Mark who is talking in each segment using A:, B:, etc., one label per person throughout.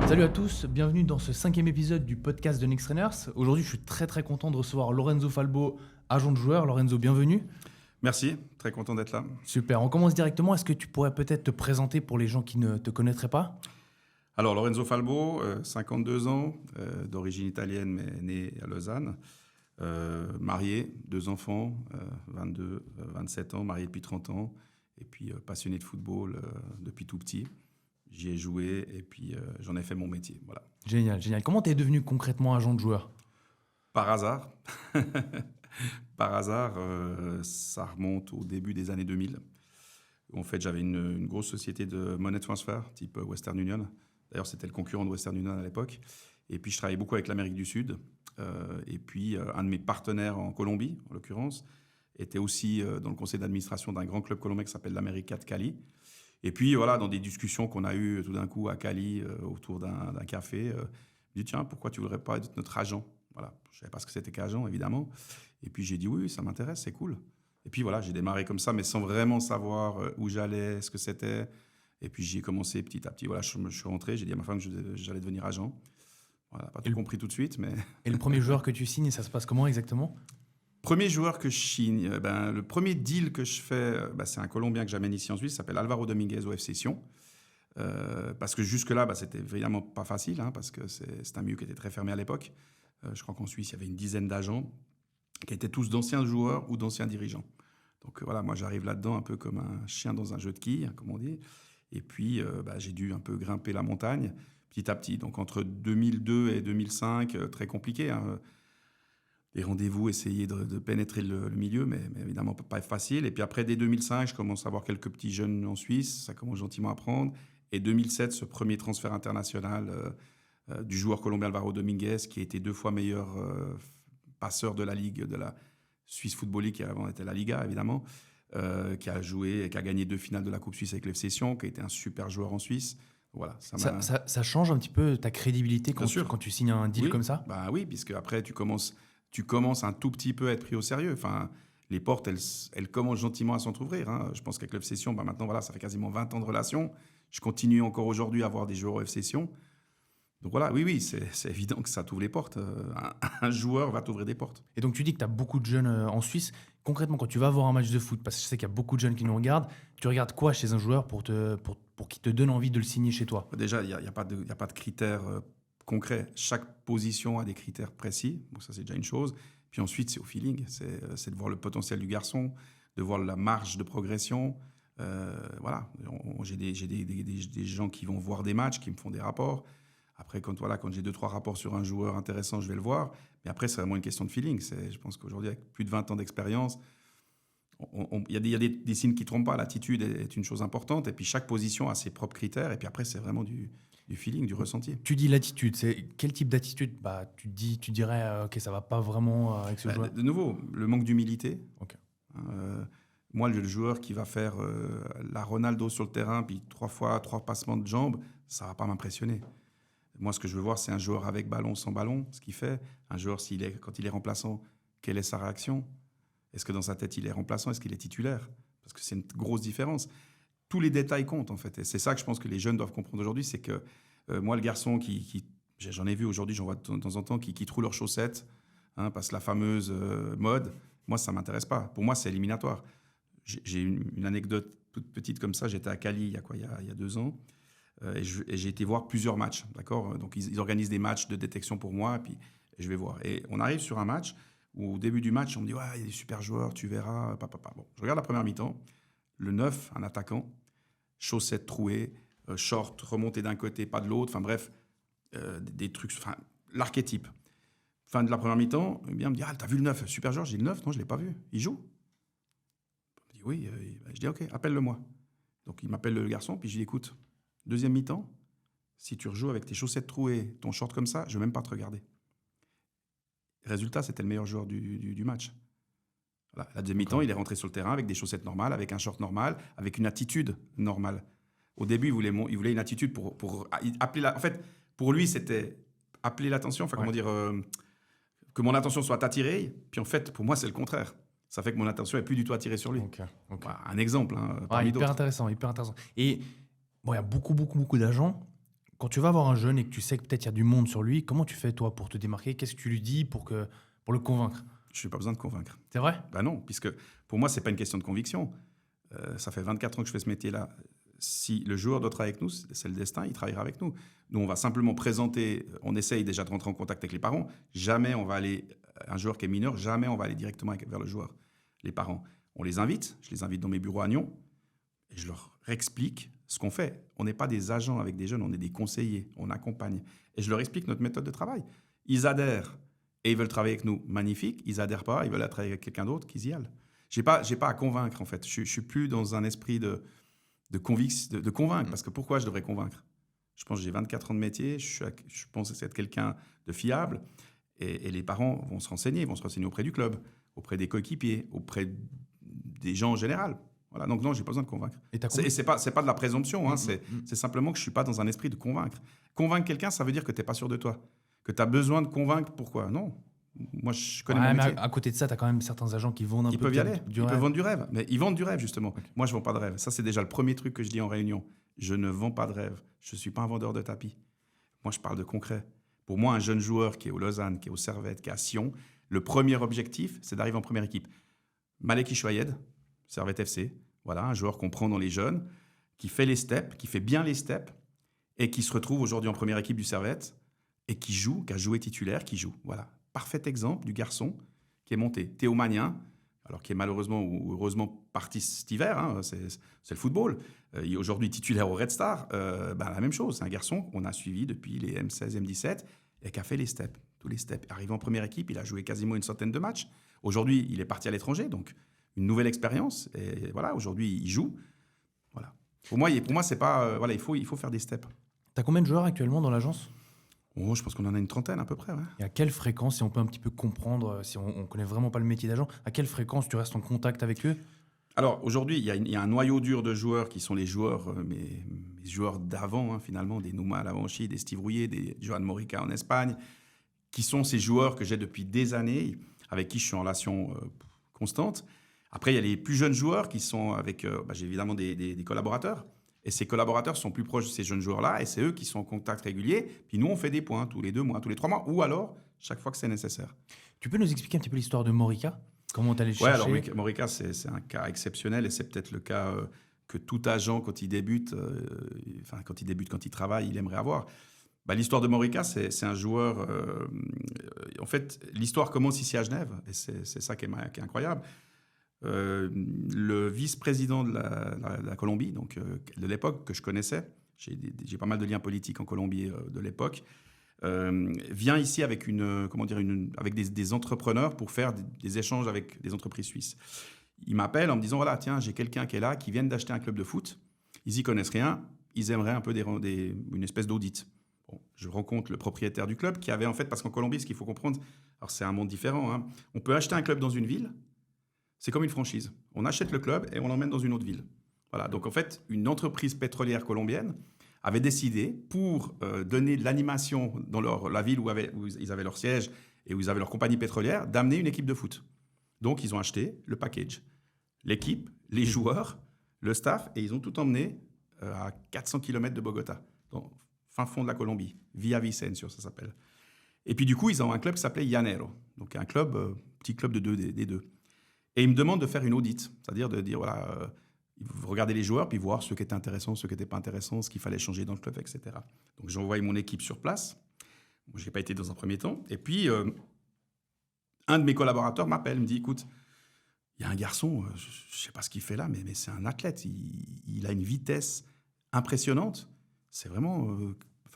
A: Salut à tous, bienvenue dans ce 5e épisode du podcast de Next Trainers. Aujourd'hui, je suis très content de recevoir Lorenzo Falbo, agent de joueur. Lorenzo, bienvenue.
B: Merci, très content d'être là.
A: Super, on commence directement. Est-ce que tu pourrais peut-être te présenter pour les gens qui ne te connaîtraient pas ?
B: Alors, Lorenzo Falbo, 52 ans, d'origine italienne mais né à Lausanne. Marié, 2 enfants, 22, 27 ans, marié depuis 30 ans. Et puis passionné de football depuis tout petit. J'y ai joué et puis j'en ai fait mon métier. Voilà.
A: Génial. Comment tu es devenu concrètement agent de joueur ?
B: Par hasard. Par hasard, ça remonte au début des années 2000. En fait, j'avais une grosse société de money transfer, type Western Union. D'ailleurs, c'était le concurrent de Western Union à l'époque. Et puis, je travaillais beaucoup avec l'Amérique du Sud. Et puis, un de mes partenaires en Colombie, en l'occurrence, était aussi dans le conseil d'administration d'un grand club colombien qui s'appelle l'América de Cali. Et puis, voilà, dans des discussions qu'on a eues tout d'un coup à Cali, autour d'un café, je me dis, tiens, pourquoi tu ne voudrais pas être notre agent ? Voilà, je ne savais pas ce que c'était qu'agent, évidemment. Et puis, j'ai dit, oui, ça m'intéresse, c'est cool. Et puis, voilà, j'ai démarré comme ça, mais sans vraiment savoir où j'allais, ce que c'était. Et puis, j'y ai commencé petit à petit. Voilà, je suis rentré, j'ai dit à ma femme que j'allais devenir agent. Voilà, pas tout compris tout de suite, mais...
A: Et le premier joueur que tu signes, ça se passe comment exactement ?
B: Premier joueur que je signe, le premier deal que je fais, c'est un Colombien que j'amène ici en Suisse, il s'appelle Alvaro Dominguez au FC Sion. Parce que jusque-là, c'était évidemment pas facile, parce que c'est un milieu qui était très fermé à l'époque. Je crois qu'en Suisse, il y avait une dizaine d'agents qui étaient tous d'anciens joueurs ou d'anciens dirigeants. Donc voilà, moi j'arrive là-dedans un peu comme un chien dans un jeu de quilles, comme on dit. Et puis j'ai dû un peu grimper la montagne petit à petit. Donc entre 2002 et 2005, très compliqué. Les rendez-vous, essayer de pénétrer le milieu, mais évidemment pas facile. Et puis après, dès 2005, je commence à avoir quelques petits jeunes en Suisse, ça commence gentiment à prendre. Et 2007, ce premier transfert international du joueur colombien Alvaro Dominguez, qui a été 2 fois meilleur passeur de la Ligue, de la Suisse Football League, qui avant était la Liga, évidemment, qui a joué et qui a gagné 2 finales de la Coupe Suisse avec l'FC Sion, qui a été un super joueur en Suisse. Voilà,
A: ça change un petit peu ta crédibilité quand tu signes un deal comme ça ?
B: Oui, puisque après, tu commences un tout petit peu à être pris au sérieux. Enfin, les portes, elles commencent gentiment à s'entrouvrir. Je pense qu'avec l'FC Sion, maintenant, voilà, ça fait quasiment 20 ans de relation. Je continue encore aujourd'hui à avoir des joueurs au FC Sion. Donc voilà, oui, c'est évident que ça t'ouvre les portes. Un joueur va t'ouvrir des portes.
A: Et donc, tu dis que tu as beaucoup de jeunes en Suisse. Concrètement, quand tu vas voir un match de foot, parce que je sais qu'il y a beaucoup de jeunes qui nous regardent, tu regardes quoi chez un joueur pour qu'il te donne envie de le signer chez toi ?
B: Déjà, il n'y a pas de critères concrets. Chaque position a des critères précis. Donc ça, c'est déjà une chose. Puis ensuite, c'est au feeling. C'est de voir le potentiel du garçon, de voir la marge de progression. Voilà. J'ai des gens qui vont voir des matchs, qui me font des rapports. Après, quand j'ai 2-3 rapports sur un joueur intéressant, je vais le voir. Mais après, c'est vraiment une question de feeling. Je pense qu'aujourd'hui, avec plus de 20 ans d'expérience, il y a des signes qui ne trompent pas. L'attitude est une chose importante. Et puis, chaque position a ses propres critères. Et puis après, c'est vraiment du feeling, du ressenti.
A: Tu dis l'attitude. C'est quel type d'attitude ? Tu dirais OK, ça ne va pas vraiment avec ce joueur.
B: De nouveau, le manque d'humilité.
A: Okay.
B: Moi, le joueur qui va faire la Ronaldo sur le terrain, puis 3 passements de jambes, ça ne va pas m'impressionner. Moi, ce que je veux voir, c'est un joueur avec ballon, sans ballon, ce qu'il fait. Un joueur, quand il est remplaçant, quelle est sa réaction ? Est-ce que dans sa tête, il est remplaçant ? Est-ce qu'il est titulaire ? Parce que c'est une grosse différence. Tous les détails comptent, en fait. Et c'est ça que je pense que les jeunes doivent comprendre aujourd'hui, c'est que moi, le garçon j'en ai vu aujourd'hui, j'en vois de temps en temps, qui trouvent leurs chaussettes, parce que la fameuse mode, moi, ça ne m'intéresse pas. Pour moi, c'est éliminatoire. J'ai une anecdote toute petite comme ça. J'étais à Cali il y a 2 ans. Et j'ai été voir plusieurs matchs, d'accord ? Donc, ils organisent des matchs de détection pour moi, et je vais voir. Et on arrive sur un match où, au début du match, on me dit « Ouais, il y a des super joueurs, tu verras, papa. » Bon, je regarde la première mi-temps. Le 9, un attaquant, chaussettes trouées, short remonté d'un côté, pas de l'autre. Enfin bref, des trucs, l'archétype. Fin de la première mi-temps, il me dit « Ah, t'as vu le 9 ? Super joueur ?» J'ai dit « Le 9, non, je ne l'ai pas vu. Il joue ?» Il me dit « Oui. » Je dis « Ok, appelle-le-moi. » Donc, il m'appelle le garçon, puis je lui dis « Écoute, deuxième mi-temps, si tu rejoues avec tes chaussettes trouées, ton short comme ça, je ne vais même pas te regarder. » Résultat, c'était le meilleur joueur du match. Voilà. La deuxième mi-temps, il est rentré sur le terrain avec des chaussettes normales, avec un short normal, avec une attitude normale. Au début, il voulait une attitude pour appeler en fait, pour lui, c'était appeler l'attention, comment dire, que mon attention soit attirée. Puis en fait, pour moi, c'est le contraire. Ça fait que mon attention n'est plus du tout attirée sur lui.
A: Okay.
B: Voilà, un exemple parmi d'autres.
A: Hyper intéressant. Et bon, il y a beaucoup d'agents Quand tu vas voir un jeune et que tu sais que peut-être il y a du monde sur lui, comment tu fais toi pour te démarquer? Qu'est-ce que tu lui dis pour le convaincre?
B: Je n'ai pas besoin de convaincre.
A: C'est vrai?
B: Ben non, puisque pour moi, ce n'est pas une question de conviction. Ça fait 24 ans que je fais ce métier-là. Si le joueur doit travailler avec nous, c'est le destin, il travaillera avec nous. Nous, on va simplement présenter, on essaye déjà de rentrer en contact avec les parents. Jamais on va aller, un joueur qui est mineur, jamais on va aller directement vers le joueur, les parents. On les invite, je les invite dans mes bureaux à Nyon, et je leur explique ce qu'on fait. On n'est pas des agents avec des jeunes, on est des conseillers, on accompagne. Et je leur explique notre méthode de travail. Ils adhèrent et ils veulent travailler avec nous, magnifique. Ils adhèrent pas, ils veulent travailler avec quelqu'un d'autre, qu'ils y aillent. J'ai pas à convaincre, en fait. Je suis plus dans un esprit de convaincre. Parce que pourquoi je devrais convaincre? Je pense que j'ai 24 ans de métier, je pense être quelqu'un de fiable. Et les parents vont se renseigner auprès du club, auprès des coéquipiers, auprès des gens en général. Voilà, donc non, j'ai pas besoin de convaincre. Et c'est pas de la présomption, c'est simplement que je suis pas dans un esprit de convaincre. Convaincre quelqu'un, ça veut dire que tu n'es pas sûr de toi, que tu as besoin de convaincre. Pourquoi? Non. Moi, je connais mon métier.
A: Mais à côté de ça, tu as quand même certains agents qui vendent un peu.
B: Ils peuvent y aller, ils peuvent vendre du rêve. Mais ils vendent du rêve, justement. Okay. Moi, je ne vends pas de rêve. Ça, c'est déjà le premier truc que je dis en réunion. Je ne vends pas de rêve. Je ne suis pas un vendeur de tapis. Moi, je parle de concret. Pour moi, un jeune joueur qui est au Lausanne, qui est au Servette, qui est à Sion, le premier objectif, c'est d'arriver en première équipe. Malek Ishoayed, Servette FC, voilà, un joueur qu'on prend dans les jeunes, qui fait les steps, qui fait bien les steps, et qui se retrouve aujourd'hui en première équipe du Servette, et qui joue, qui a joué titulaire, qui joue. Voilà. Parfait exemple du garçon qui est monté. Théo Magnin, alors qui est malheureusement ou heureusement parti cet hiver, hein, c'est le football. Il est aujourd'hui titulaire au Red Star. La même chose, c'est un garçon qu'on a suivi depuis les M16, M17 et qui a fait les steps, tous les steps. Arrivé en première équipe, il a joué quasiment une centaine de matchs. Aujourd'hui, il est parti à l'étranger, donc une nouvelle expérience. Et voilà, aujourd'hui, il joue. Voilà. Pour moi, c'est pas. Voilà, il faut faire des steps.
A: Tu as combien de joueurs actuellement dans l'agence?
B: Oh, je pense qu'on en a une trentaine à peu près. Ouais.
A: Et à quelle fréquence, si on peut un petit peu comprendre, si on ne connaît vraiment pas le métier d'agent, à quelle fréquence tu restes en contact avec eux?
B: Alors aujourd'hui, il y a un noyau dur de joueurs qui sont les joueurs, mes joueurs d'avant, hein, finalement, des Nouma Lavanchi, des Steve Rouillet, des Joan Morica en Espagne, qui sont ces joueurs que j'ai depuis des années, avec qui je suis en relation constante. Après, il y a les plus jeunes joueurs qui sont avec, j'ai évidemment des collaborateurs. Et ces collaborateurs sont plus proches de ces jeunes joueurs-là, et c'est eux qui sont en contact régulier. Puis nous, on fait des points tous les 2 mois, tous les 3 mois, ou alors chaque fois que c'est nécessaire.
A: Tu peux nous expliquer un petit peu l'histoire de Morica? Comment tu allais le
B: chercher?
A: Ouais,
B: alors Morica, c'est un cas exceptionnel, et c'est peut-être le cas que tout agent, quand il débute, quand il travaille, il aimerait avoir. L'histoire de Morica, c'est un joueur... en fait, l'histoire commence ici à Genève, et c'est ça qui est incroyable. Le vice-président de la Colombie, donc de l'époque que je connaissais, j'ai pas mal de liens politiques en Colombie de l'époque, vient ici avec avec des entrepreneurs pour faire des échanges avec des entreprises suisses. Il m'appelle en me disant, voilà, tiens, j'ai quelqu'un qui est là, qui vient d'acheter un club de foot, ils y connaissent rien, ils aimeraient un peu une espèce d'audit. Bon, je rencontre le propriétaire du club qui avait en fait, parce qu'en Colombie, ce qu'il faut comprendre, alors c'est un monde différent, hein, on peut acheter un club dans une ville. C'est comme une franchise. On achète le club et on l'emmène dans une autre ville. Voilà. Donc, en fait, une entreprise pétrolière colombienne avait décidé, pour donner de l'animation dans la ville où ils avaient leur siège et où ils avaient leur compagnie pétrolière, d'amener une équipe de foot. Donc, ils ont acheté le package. L'équipe, les joueurs, le staff, et ils ont tout emmené à 400 km de Bogota, dans fin fond de la Colombie, Villavicencio, ça s'appelle. Et puis, du coup, ils ont un club qui s'appelait Llanero. Donc, un club, petit club des deux. Et ils me demandent de faire une audit, c'est-à-dire de dire, voilà, regarder les joueurs, puis voir ce qui était intéressant, ce qui n'était pas intéressant, ce qu'il fallait changer dans le club, etc. Donc, j'ai envoyé mon équipe sur place. Moi, je n'ai pas été dans un premier temps. Et puis, un de mes collaborateurs m'appelle, me dit, écoute, il y a un garçon, je ne sais pas ce qu'il fait là, mais c'est un athlète. Il a une vitesse impressionnante. C'est vraiment...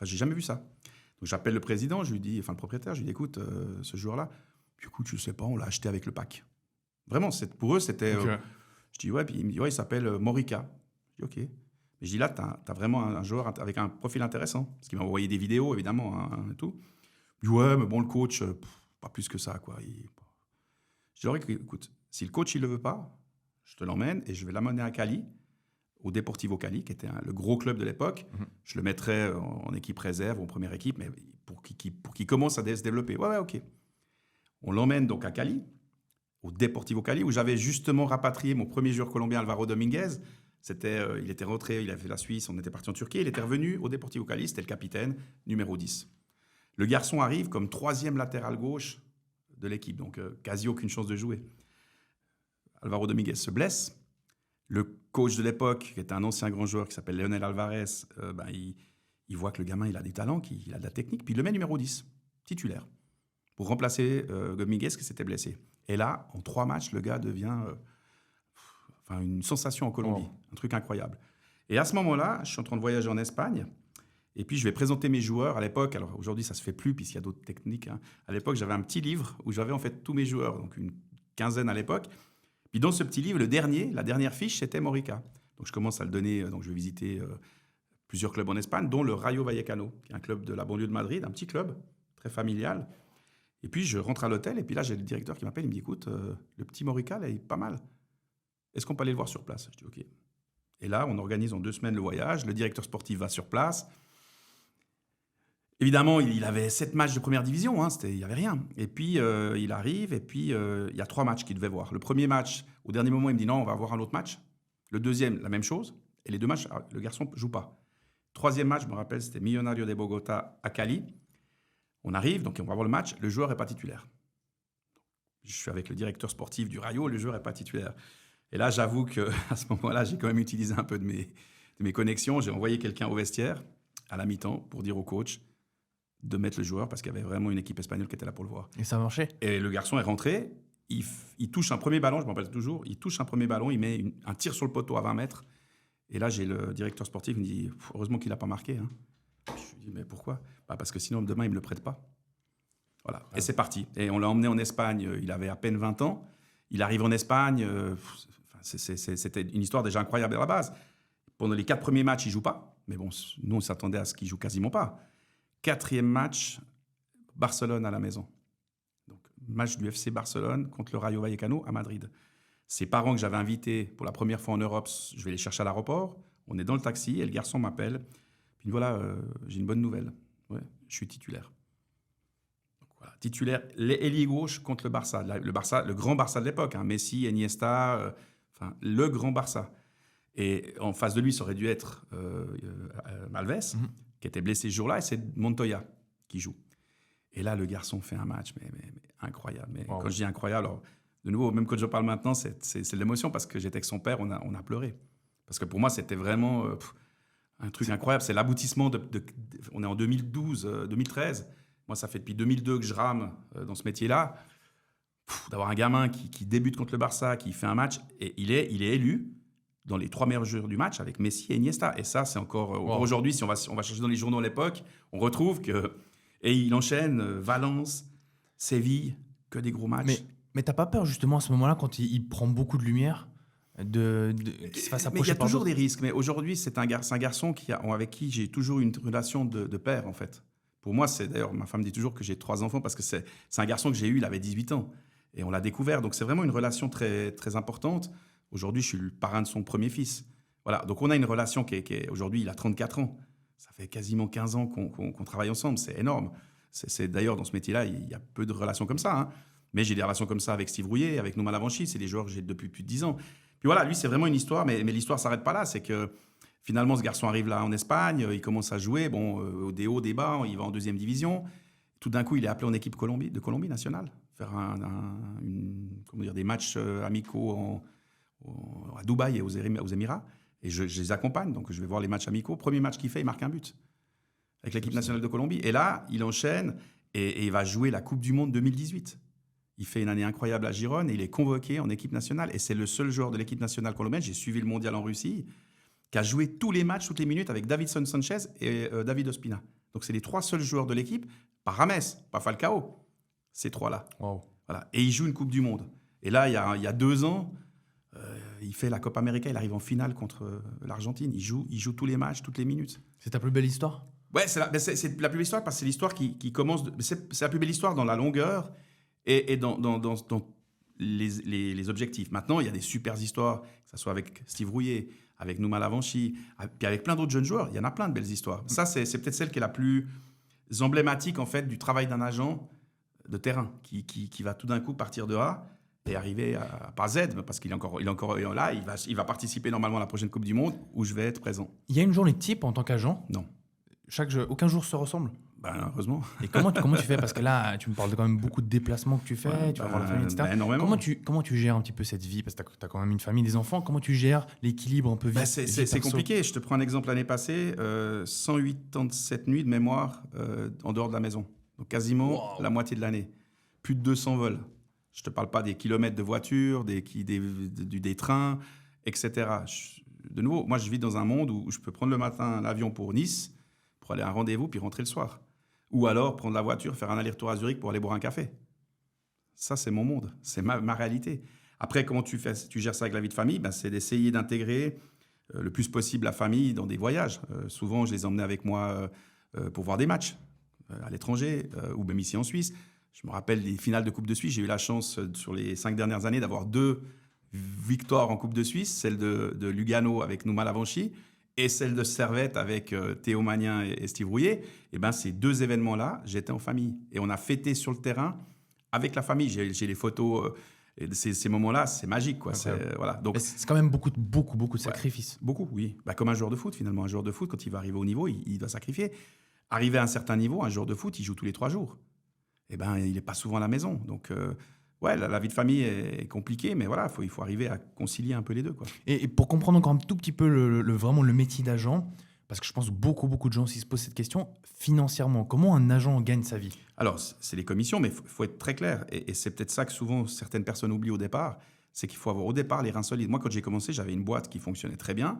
B: j'ai jamais vu ça. Donc, j'appelle le président, le propriétaire, je lui dis, écoute, ce joueur-là, écoute, je ne sais pas, on l'a acheté avec le pack. Vraiment, pour eux, c'était... Okay. Je dis, ouais, puis il me dit, ouais, il s'appelle Morica. Je dis, OK. Mais je dis, là, tu as vraiment un joueur avec un profil intéressant. Parce qu'il m'a envoyé des vidéos, évidemment, hein, et tout. Je dis, ouais, mais bon, le coach, pas plus que ça, quoi. Je dis, écoute, si le coach, il le veut pas, je te l'emmène et je vais l'amener à Cali, au Deportivo Cali, qui était le gros club de l'époque. Mm-hmm. Je le mettrais en équipe réserve, en première équipe, mais pour qu'il commence à se développer. Ouais, OK. On l'emmène donc à Cali, au Deportivo Cali, où j'avais justement rapatrié mon premier joueur colombien, Alvaro Dominguez. Il était rentré, il avait fait la Suisse, on était parti en Turquie, il était revenu au Deportivo Cali, c'était le capitaine, numéro 10. Le garçon arrive comme 3e latéral gauche de l'équipe, donc quasi aucune chance de jouer. Alvaro Dominguez se blesse. Le coach de l'époque, qui était un ancien grand joueur qui s'appelle Leonel Alvarez, il voit que le gamin il a du talent, qu'il a de la technique, puis il le met numéro 10, titulaire, pour remplacer Dominguez qui s'était blessé. Et là, en 3 matchs, le gars devient une sensation en Colombie, un truc incroyable. Et à ce moment-là, je suis en train de voyager en Espagne, et puis je vais présenter mes joueurs. À l'époque, alors aujourd'hui ça se fait plus puisqu'il y a d'autres techniques. À l'époque, j'avais un petit livre où j'avais en fait tous mes joueurs, donc une quinzaine à l'époque. Puis dans ce petit livre, la dernière fiche, c'était Morica. Donc je commence à le donner, donc je vais visiter plusieurs clubs en Espagne, dont le Rayo Vallecano, qui est un club de la banlieue de Madrid, un petit club, très familial. Et puis je rentre à l'hôtel, et puis là j'ai le directeur qui m'appelle, il me dit, écoute, le petit Morica, là, il est pas mal. Est-ce qu'on peut aller le voir sur place? Je dis, ok. Et là, on organise en 2 semaines le voyage, le directeur sportif va sur place. Évidemment, il avait 7 matchs de première division, il n'y avait rien. Et puis, il arrive, et puis il y a 3 matchs qu'il devait voir. Le premier match, au dernier moment, il me dit non, on va voir un autre match. Le deuxième, la même chose. Et les 2 matchs, le garçon ne joue pas. 3e match, je me rappelle, c'était Millonario de Bogota à Cali. On arrive, donc on va voir le match. Le joueur n'est pas titulaire. Je suis avec le directeur sportif du Rayo, le joueur n'est pas titulaire. Et là, j'avoue qu'à ce moment-là, j'ai quand même utilisé un peu de mes connexions. J'ai envoyé quelqu'un au vestiaire, à la mi-temps, pour dire au coach de mettre le joueur, parce qu'il y avait vraiment une équipe espagnole qui était là pour le voir.
A: Et ça a marché.
B: Et le garçon est rentré, il touche un premier ballon, je m'en rappelle toujours, il touche un premier ballon, il met un tir sur le poteau à 20 mètres. Et là, j'ai le directeur sportif qui me dit, heureusement qu'il n'a pas marqué. Je lui dis, mais pourquoi? Parce que sinon, demain, il ne me le prête pas. Voilà. Et c'est parti. Et on l'a emmené en Espagne, il avait à peine 20 ans. Il arrive en Espagne, c'était une histoire déjà incroyable à la base. Pendant les 4 premiers matchs, il ne joue pas. Mais bon, nous, on s'attendait à ce qu'il ne joue quasiment pas. 4e match, Barcelone à la maison. Donc, match du FC Barcelone contre le Rayo Vallecano à Madrid. Ses parents que j'avais invités pour la première fois en Europe, je vais les chercher à l'aéroport. On est dans le taxi et le garçon m'appelle. Puis voilà, j'ai une bonne nouvelle. Ouais, je suis titulaire. Donc, voilà, titulaire, l'ailier gauche contre le Barça. Le grand Barça de l'époque. Messi, Iniesta, le grand Barça. Et en face de lui, ça aurait dû être Alves, qui était blessé ce jour-là, et c'est Montoya qui joue. Et là, le garçon fait un match mais incroyable. Mais quand je dis incroyable, alors, de nouveau, même quand je parle maintenant, c'est de l'émotion, parce que j'étais avec son père, on a pleuré. Parce que pour moi, c'était vraiment un truc incroyable. C'est l'aboutissement on est en 2012, 2013. Moi, ça fait depuis 2002 que je rame dans ce métier-là. D'avoir un gamin qui débute contre le Barça, qui fait un match, et il est élu dans les 3 meilleurs joueurs du match avec Messi et Iniesta. Et ça, c'est encore aujourd'hui, si on va chercher dans les journaux à l'époque, on retrouve que... Et il enchaîne Valence, Séville, que des gros matchs.
A: Mais t'as pas peur justement à ce moment-là, quand il prend beaucoup de lumière, qu'il se fasse approcher par...
B: Mais il y a toujours des risques. Mais aujourd'hui, c'est un garçon avec qui j'ai toujours une relation de père, en fait. Pour moi, d'ailleurs, ma femme dit toujours que j'ai 3 enfants, parce que c'est un garçon que j'ai eu, il avait 18 ans. Et on l'a découvert. Donc c'est vraiment une relation très, très importante. Aujourd'hui, je suis le parrain de son premier fils. Voilà, donc on a une relation qui est aujourd'hui, il a 34 ans. Ça fait quasiment 15 ans qu'on travaille ensemble, c'est énorme. D'ailleurs, dans ce métier-là, il y a peu de relations comme ça. Mais j'ai des relations comme ça avec Steve Rouillet, avec Nouma Lavanchi, c'est des joueurs que j'ai depuis plus de 10 ans. Puis voilà, lui, c'est vraiment une histoire, mais l'histoire ne s'arrête pas là. C'est que finalement, ce garçon arrive là en Espagne, il commence à jouer, des hauts, des bas, il va en 2e division. Tout d'un coup, il est appelé en équipe de Colombie nationale, faire des matchs amicaux à Dubaï et aux Émirats. Et je les accompagne, donc je vais voir les matchs amicaux. Premier match qu'il fait, il marque un but avec l'équipe nationale de Colombie. Et là, il enchaîne et il va jouer la Coupe du Monde 2018. Il fait une année incroyable à Gérone et il est convoqué en équipe nationale. Et c'est le seul joueur de l'équipe nationale colombienne, j'ai suivi le mondial en Russie, qui a joué tous les matchs, toutes les minutes avec Davinson Sanchez et David Ospina. Donc c'est les 3 seuls joueurs de l'équipe, pas Rames, pas Falcao, ces 3-là.
A: Wow.
B: Voilà. Et il joue une Coupe du Monde. Et là, il y a 2 ans, il fait la Copa América, il arrive en finale contre l'Argentine. Il joue tous les matchs, toutes les minutes.
A: C'est ta plus belle histoire? Ouais,
B: c'est la plus belle histoire, parce que c'est l'histoire qui commence... C'est la plus belle histoire dans la longueur et dans les objectifs. Maintenant, il y a des super histoires, que ce soit avec Steve Rouillet, avec Nouma Lavanchi, puis avec plein d'autres jeunes joueurs. Il y en a plein de belles histoires. Ça, c'est peut-être celle qui est la plus emblématique, en fait, du travail d'un agent de terrain qui va tout d'un coup partir de A et arriver à pas Z, parce qu'il est encore là, il va participer normalement à la prochaine Coupe du Monde où je vais être présent.
A: Il y a une journée type en tant qu'agent?
B: Non.
A: Aucun jour se ressemble?
B: Ben, heureusement.
A: Et comment tu fais? Parce que là, tu me parles de quand même beaucoup de déplacements que tu fais,
B: Ouais,
A: tu vas voir la famille, etc.
B: énormément.
A: Comment tu gères un petit peu cette vie? Parce que tu as quand même une famille, des enfants. Comment tu gères l'équilibre un peu vie
B: C'est
A: perso?
B: compliqué. Je te prends un exemple l'année passée, 187 nuits de mémoire en dehors de la maison. Donc quasiment la moitié de l'année. Plus de 200 vols. Je ne te parle pas des kilomètres de voitures, des trains, etc. De nouveau, moi je vis dans un monde où je peux prendre le matin l'avion pour Nice, pour aller à un rendez-vous, puis rentrer le soir. Ou alors prendre la voiture, faire un aller-retour à Zurich pour aller boire un café. Ça, c'est mon monde, c'est ma réalité. Après, comment tu gères ça avec la vie de famille? C'est d'essayer d'intégrer le plus possible la famille dans des voyages. Souvent, je les emmenais avec moi pour voir des matchs à l'étranger ou même ici en Suisse. Je me rappelle des finales de Coupe de Suisse. J'ai eu la chance, sur les 5 dernières années, d'avoir 2 victoires en Coupe de Suisse, celle de Lugano avec Nouma Lavanchy et celle de Servette avec Théo Magnin et Steve Rouillet. Et ces 2 événements-là, j'étais en famille. Et on a fêté sur le terrain avec la famille. J'ai les photos de ces moments-là, c'est magique, quoi. Voilà. Donc,
A: c'est quand même beaucoup de sacrifices.
B: Beaucoup, oui. Comme un joueur de foot, finalement. Un joueur de foot, quand il va arriver au niveau, il doit sacrifier. Arriver à un certain niveau, un joueur de foot, il joue tous les 3 jours. Il n'est pas souvent à la maison. Donc, la vie de famille est compliquée, mais voilà, il faut arriver à concilier un peu les deux, quoi.
A: Et pour comprendre encore un tout petit peu vraiment le métier d'agent, parce que je pense que beaucoup de gens aussi se posent cette question, financièrement, comment un agent gagne sa vie?
B: Alors, c'est les commissions, mais il faut être très clair. Et c'est peut-être ça que souvent certaines personnes oublient au départ, c'est qu'il faut avoir au départ les reins solides. Moi, quand j'ai commencé, j'avais une boîte qui fonctionnait très bien.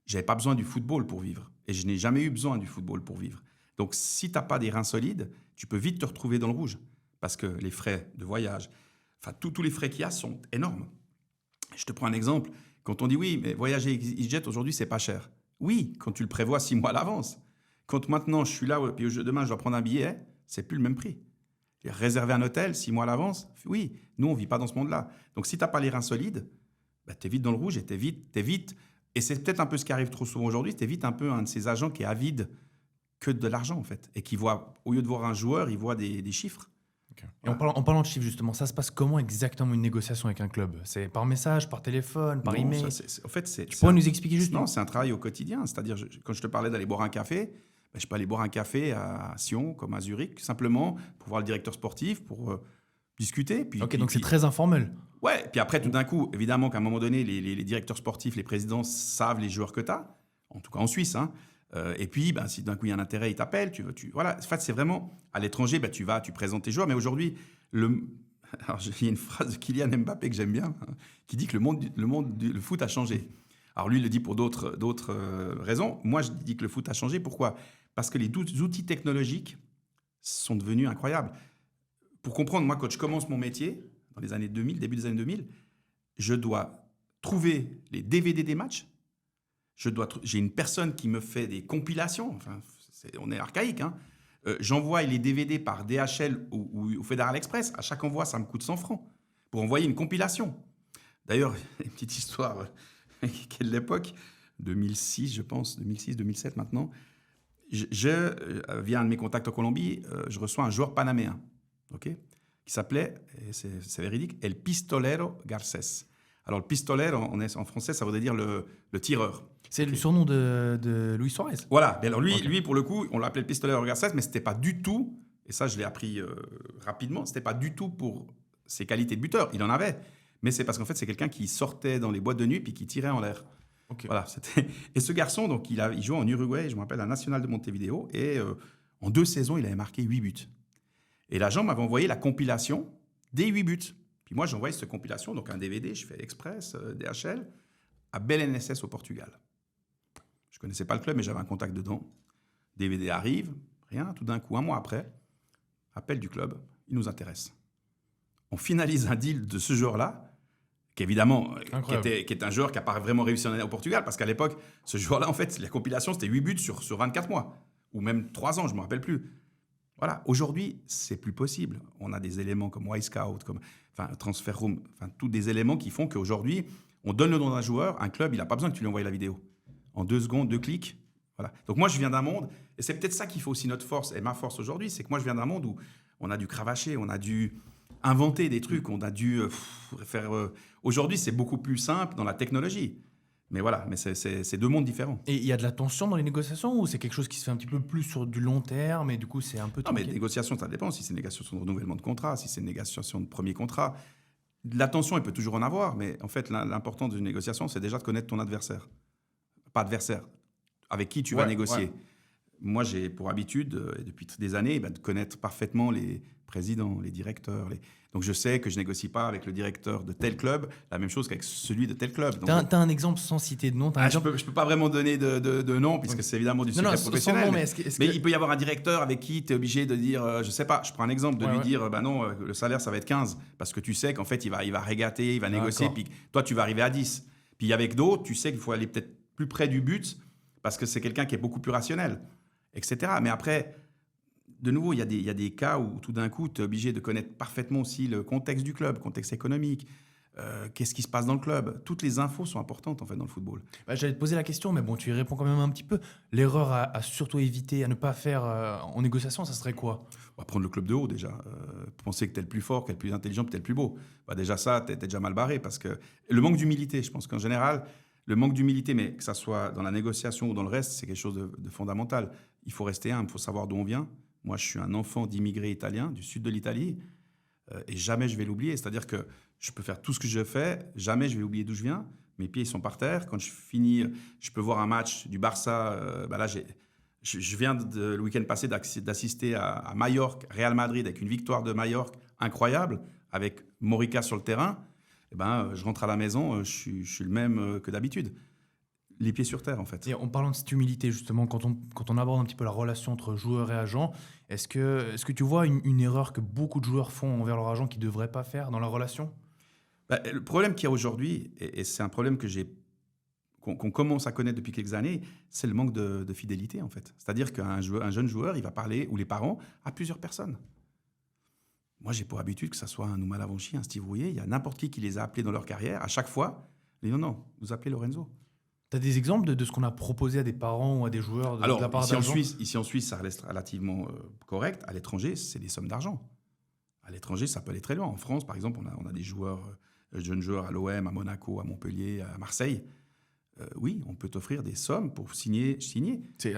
B: Je n'avais pas besoin du football pour vivre. Et je n'ai jamais eu besoin du football pour vivre. Donc, si tu n'as pas des reins solides, tu peux vite te retrouver dans le rouge. Parce que les frais de voyage, tous les frais qu'il y a sont énormes. Je te prends un exemple. Quand on dit oui, mais voyager EasyJet aujourd'hui, c'est pas cher. Oui, quand tu le prévois 6 mois à l'avance. Quand maintenant je suis là, puis demain je dois prendre un billet, c'est plus le même prix. Réserver un hôtel 6 mois à l'avance, oui, nous on vit pas dans ce monde-là. Donc si tu n'as pas les reins solides, tu es vite dans le rouge et tu es vite. Et c'est peut-être un peu ce qui arrive trop souvent aujourd'hui, tu es vite un peu un de ces agents qui est avide que de l'argent en fait. Et qui voit, au lieu de voir un joueur, il voit des chiffres.
A: Okay. Et en parlant de chiffres, justement, ça se passe comment exactement une négociation avec un club? C'est par message, par téléphone, par email?
B: Tu
A: pourrais nous expliquer juste?
B: Non, c'est un travail au quotidien. C'est-à-dire, quand je te parlais d'aller boire un café, je peux aller boire un café à Sion, comme à Zurich, simplement pour voir le directeur sportif, pour discuter.
A: Donc c'est très informel.
B: Ouais, puis après, tout d'un coup, évidemment qu'à un moment donné, les directeurs sportifs, les présidents savent les joueurs que tu as, en tout cas en Suisse, hein. Et puis, si d'un coup il y a un intérêt, ils t'appellent. Voilà. En fait, c'est vraiment à l'étranger, tu présentes tes joueurs. Mais aujourd'hui, il y a une phrase de Kylian Mbappé que j'aime bien, hein, qui dit que le foot a changé. Alors lui, il le dit pour d'autres raisons. Moi, je dis que le foot a changé. Pourquoi? Parce que les outils technologiques sont devenus incroyables. Pour comprendre, moi, quand je commence mon métier, dans les années 2000, début des années 2000, je dois trouver les DVD des matchs. J'ai une personne qui me fait des compilations. On est archaïque, hein. J'envoie les DVD par DHL ou au Fédéral Express. À chaque envoi, ça me coûte 100 francs pour envoyer une compilation. D'ailleurs, une petite histoire qui est de l'époque, 2006, je pense, 2006-2007 maintenant. Via un de mes contacts en Colombie, je reçois un joueur panaméen, qui s'appelait, c'est véridique, El Pistolero Garcés. Alors, le pistolero, en français, ça voudrait dire le tireur.
A: C'est le surnom de Luis Suarez.
B: Voilà. Mais alors lui, pour le coup, on l'appelait le pistolero Garcés, mais ce n'était pas du tout, et ça, je l'ai appris rapidement, ce n'était pas du tout pour ses qualités de buteur. Il en avait. Mais c'est parce qu'en fait, c'est quelqu'un qui sortait dans les boîtes de nuit puis qui tirait en l'air.
A: Okay.
B: Voilà. Et ce garçon, donc, il jouait en Uruguay, je me rappelle, à Nacional de Montevideo, et en 2 saisons, il avait marqué 8 buts. Et l'agent m'avait envoyé la compilation des 8 buts. Puis moi, j'envoie cette compilation, donc un DVD, je fais Express, DHL, à Belenenses au Portugal. Je ne connaissais pas le club, mais j'avais un contact dedans. DVD arrive, rien, tout d'un coup, 1 mois après, appel du club, il nous intéresse. On finalise un deal de ce joueur-là, qui évidemment, qui est un joueur qui n'a pas vraiment réussi au Portugal, parce qu'à l'époque, ce joueur-là, en fait, la compilation, c'était 8 buts sur 24 mois, ou même 3 ans, je ne me rappelle plus. Voilà, aujourd'hui, c'est plus possible. On a des éléments comme Wisecout, comme Transfer Room, tous des éléments qui font qu'aujourd'hui, on donne le nom d'un joueur, un club, il n'a pas besoin que tu lui envoies la vidéo. En 2 secondes, 2 clics. Voilà. Donc moi, je viens d'un monde, et c'est peut-être ça qui fait aussi notre force, et ma force aujourd'hui, c'est que moi, je viens d'un monde où on a dû cravacher, on a dû inventer des trucs, on a dû faire... Aujourd'hui, c'est beaucoup plus simple dans la technologie. Mais voilà, mais c'est deux mondes différents.
A: Et il y a de la tension dans les négociations ou c'est quelque chose qui se fait un petit peu plus sur du long terme et du coup c'est un peu
B: Non, mais
A: tranquille?
B: négociation, ça dépend. Si c'est une négociation de renouvellement de contrat, si c'est une négociation de premier contrat, de la tension, il peut toujours en avoir. Mais en fait, l'important d'une négociation, c'est déjà de connaître ton adversaire. Pas adversaire, avec qui tu vas négocier.
A: Ouais.
B: Moi, j'ai pour habitude, depuis des années, de connaître parfaitement les présidents, les directeurs. Donc, je sais que je négocie pas avec le directeur de tel club la même chose qu'avec celui de tel club. Donc,
A: T'as un exemple sans citer de nom? T'as un exemple...
B: je peux pas vraiment donner de nom, puisque c'est évidemment du secret professionnel.
A: Sans nom, mais
B: mais il peut y avoir un directeur avec qui tu es obligé de dire, je sais pas, je prends un exemple, de lui dire, non, le salaire, ça va être 15, parce que tu sais qu'en fait, il va régater, il va négocier, puis toi, tu vas arriver à 10. Puis avec d'autres, tu sais qu'il faut aller peut-être plus près du but, parce que c'est quelqu'un qui est beaucoup plus rationnel, etc. Mais après, de nouveau, il y a des cas où tout d'un coup, tu es obligé de connaître parfaitement aussi le contexte du club, contexte économique, qu'est-ce qui se passe dans le club. Toutes les infos sont importantes en fait dans le football.
A: J'allais te poser la question, mais bon, tu y réponds quand même un petit peu. L'erreur à surtout éviter, à ne pas faire en négociation, ça serait quoi?
B: On va prendre le club de haut déjà. Penser que tu es le plus fort, que tu es le plus intelligent, que tu es le plus beau. Déjà ça, tu es déjà mal barré. Parce que le manque d'humilité, je pense qu'en général, le manque d'humilité, mais que ça soit dans la négociation ou dans le reste, c'est quelque chose de fondamental. Il faut rester humble, il faut savoir d'où on vient. Moi, je suis un enfant d'immigrés italiens du sud de l'Italie et jamais je vais l'oublier. C'est-à-dire que je peux faire tout ce que je fais, jamais je vais oublier d'où je viens. Mes pieds ils sont par terre. Quand je finis, je peux voir un match du Barça. Là, je viens le week-end passé d'assister à Majorque, Real Madrid, avec une victoire de Majorque incroyable, avec Morica sur le terrain. Je rentre à la maison, je suis le même que d'habitude. Les pieds sur terre, en fait.
A: Et en parlant de cette humilité, justement, quand on aborde un petit peu la relation entre joueur et agent, est-ce que tu vois une erreur que beaucoup de joueurs font envers leur agent qu'ils ne devraient pas faire dans la relation?
B: Le problème qu'il y a aujourd'hui, et c'est un problème qu'on commence à connaître depuis quelques années, c'est le manque de fidélité, en fait. C'est-à-dire qu'un jeune joueur, il va parler, ou les parents, à plusieurs personnes. Moi, j'ai pour habitude que ce soit un Nouma Lavanchi, un Steve Rouillet, il y a n'importe qui les a appelés dans leur carrière. À chaque fois, ils disent non, vous appelez Lorenzo.
A: Tu as des exemples de ce qu'on a proposé à des parents ou à des joueurs de la part d'agents?
B: Ici en Suisse, ça reste relativement correct. À l'étranger, c'est des sommes d'argent. À l'étranger, ça peut aller très loin. En France, par exemple, on a des joueurs, jeunes joueurs à l'OM, à Monaco, à Montpellier, à Marseille. Oui, on peut t'offrir des sommes pour signer.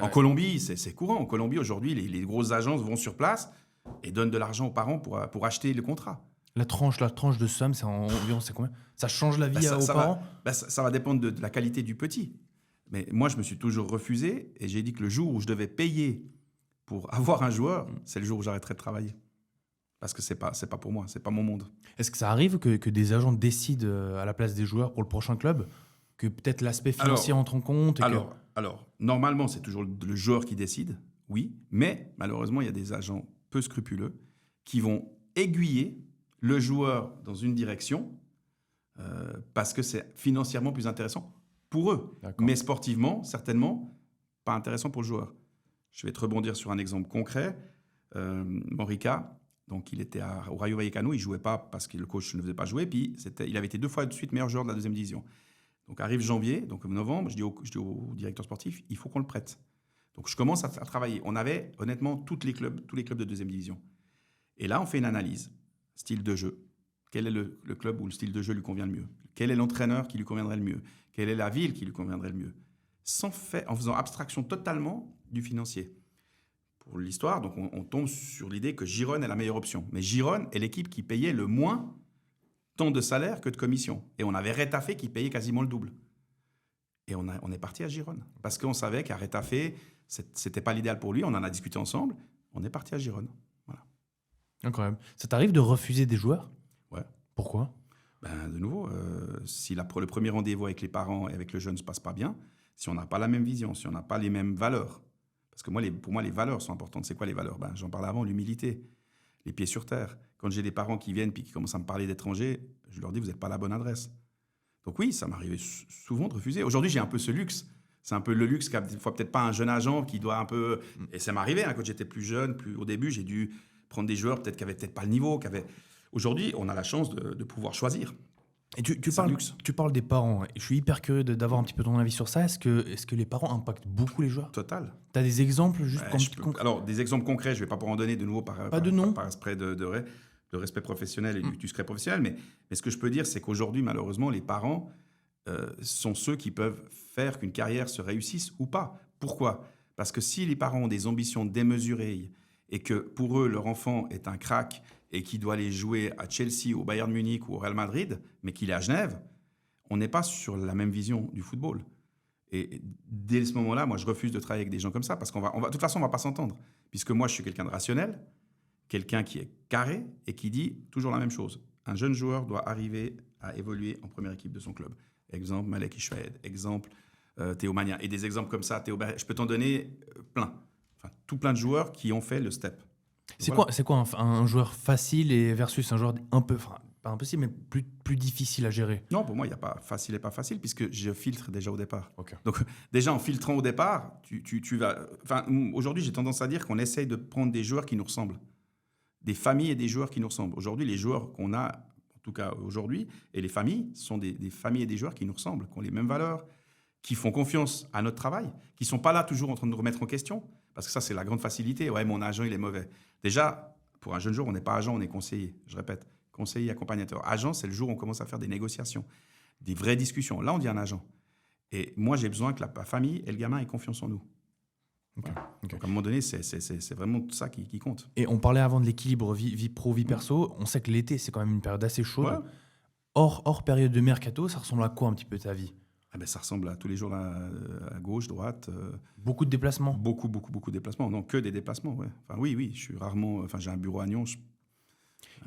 B: En Colombie, c'est courant. En Colombie, aujourd'hui, les grosses agences vont sur place et donnent de l'argent aux parents pour acheter le contrat.
A: La tranche de somme, c'est environ combien? Ça change la vie aux parents?
B: Ça va dépendre de la qualité du petit. Mais moi, je me suis toujours refusé et j'ai dit que le jour où je devais payer pour avoir un joueur, c'est le jour où j'arrêterai de travailler. Parce que c'est pas pour moi, c'est pas mon monde.
A: Est-ce que ça arrive que des agents décident à la place des joueurs pour le prochain club? Que peut-être l'aspect financier entre en compte?
B: Alors, normalement, c'est toujours le joueur qui décide, oui. Mais malheureusement, il y a des agents peu scrupuleux qui vont aiguiller le joueur dans une direction parce que c'est financièrement plus intéressant pour eux.
A: D'accord.
B: Mais sportivement, certainement, pas intéressant pour le joueur. Je vais te rebondir sur un exemple concret. Morica, donc il était au Rayo Vallecano, il ne jouait pas parce que le coach ne faisait pas jouer, puis il avait été 2 fois de suite meilleur joueur de la 2e division. Donc arrive janvier, donc novembre, je dis au directeur sportif, il faut qu'on le prête. Donc je commence à travailler. On avait honnêtement tous les clubs de 2e division. Et là, on fait une analyse. Style de jeu. Quel est le club où le style de jeu lui convient le mieux? Quel est l'entraîneur qui lui conviendrait le mieux? Quelle est la ville qui lui conviendrait le mieux? En faisant abstraction totalement du financier. Pour l'histoire, donc on tombe sur l'idée que Girone est la meilleure option. Mais Girone est l'équipe qui payait le moins tant de salaire que de commission. Et on avait Retafe qui payait quasiment le double. Et on est parti à Girone. Parce qu'on savait qu'à Retafe, c'était pas l'idéal pour lui. On en a discuté ensemble. On est parti à Girone. Voilà.
A: Incroyable. Ça t'arrive de refuser des joueurs?
B: Ouais.
A: Pourquoi?
B: De nouveau, si le premier rendez-vous avec les parents et avec le jeune ne se passe pas bien, si on n'a pas la même vision, si on n'a pas les mêmes valeurs, parce que pour moi, les valeurs sont importantes. C'est quoi les valeurs? J'en parlais avant, l'humilité, les pieds sur terre. Quand j'ai des parents qui viennent et qui commencent à me parler d'étrangers, je leur dis, vous n'êtes pas à la bonne adresse. Donc oui, ça m'arrivait souvent de refuser. Aujourd'hui, j'ai un peu ce luxe. C'est un peu le luxe qu'a des fois peut-être pas un jeune agent qui doit un peu... Et ça m'arrivait, quand j'étais plus jeune, au début, j'ai dû prendre des joueurs peut-être qui n'avaient peut-être pas le niveau, Aujourd'hui, on a la chance de pouvoir choisir.
A: Et tu parles des parents. Et je suis hyper curieux d'avoir un petit peu ton avis sur ça. Est-ce que les parents impactent beaucoup les joueurs?
B: Total.
A: Tu as des exemples juste
B: Alors, des exemples concrets, je ne vais pas pouvoir en donner de nouveau par esprit de vrai. de respect professionnel et du secret professionnel. Mais ce que je peux dire, c'est qu'aujourd'hui, malheureusement, les parents sont ceux qui peuvent faire qu'une carrière se réussisse ou pas. Pourquoi ? Parce que si les parents ont des ambitions démesurées et que pour eux, leur enfant est un crack et qu'il doit aller jouer à Chelsea, au Bayern Munich ou au Real Madrid, mais qu'il est à Genève, on n'est pas sur la même vision du football. Et dès ce moment-là, moi, je refuse de travailler avec des gens comme ça parce de toute façon, on ne va pas s'entendre. Puisque moi, je suis quelqu'un de rationnel, quelqu'un qui est carré et qui dit toujours la même chose. Un jeune joueur doit arriver à évoluer en première équipe de son club. Exemple, Malek Ishfahed. Exemple, Théo Magnin. Et des exemples comme ça, Théo Berret, je peux t'en donner plein. Enfin, tout plein de joueurs qui ont fait le step.
A: C'est quoi un joueur facile et versus un joueur un peu, enfin, pas impossible, mais plus difficile à gérer?
B: Non, pour moi, il n'y a pas facile et pas facile, puisque je filtre déjà au départ.
A: Ok.
B: Donc, déjà, en filtrant au départ, tu vas... Enfin, aujourd'hui, j'ai tendance à dire qu'on essaye de prendre des joueurs qui nous ressemblent. Des familles et des joueurs qui nous ressemblent. Aujourd'hui, les joueurs qu'on a, en tout cas aujourd'hui, et les familles, sont des familles et des joueurs qui nous ressemblent, qui ont les mêmes valeurs, qui font confiance à notre travail, qui ne sont pas là toujours en train de nous remettre en question. Parce que ça, c'est la grande facilité. Ouais, mon agent, il est mauvais. Déjà, pour un jeune joueur, on n'est pas agent, on est conseiller. Je répète, conseiller, accompagnateur. Agent, c'est le jour où on commence à faire des négociations, des vraies discussions. Là, on dit un agent. Et moi, j'ai besoin que la famille et le gamin aient confiance en nous.
A: Okay.
B: Voilà.
A: Okay.
B: Donc, à un moment donné, c'est vraiment ça qui compte.
A: Et on parlait avant de l'équilibre vie pro, vie perso. On sait que l'été, c'est quand même une période assez chaude.
B: Ouais.
A: Hors période de mercato, ça ressemble à quoi un petit peu ta vie?
B: Ah ben, ça ressemble à tous les jours là, à gauche, droite.
A: Beaucoup de déplacements?
B: Beaucoup de déplacements. Non, que des déplacements, ouais. Enfin, oui, je suis rarement... Enfin, j'ai un bureau à Nyon.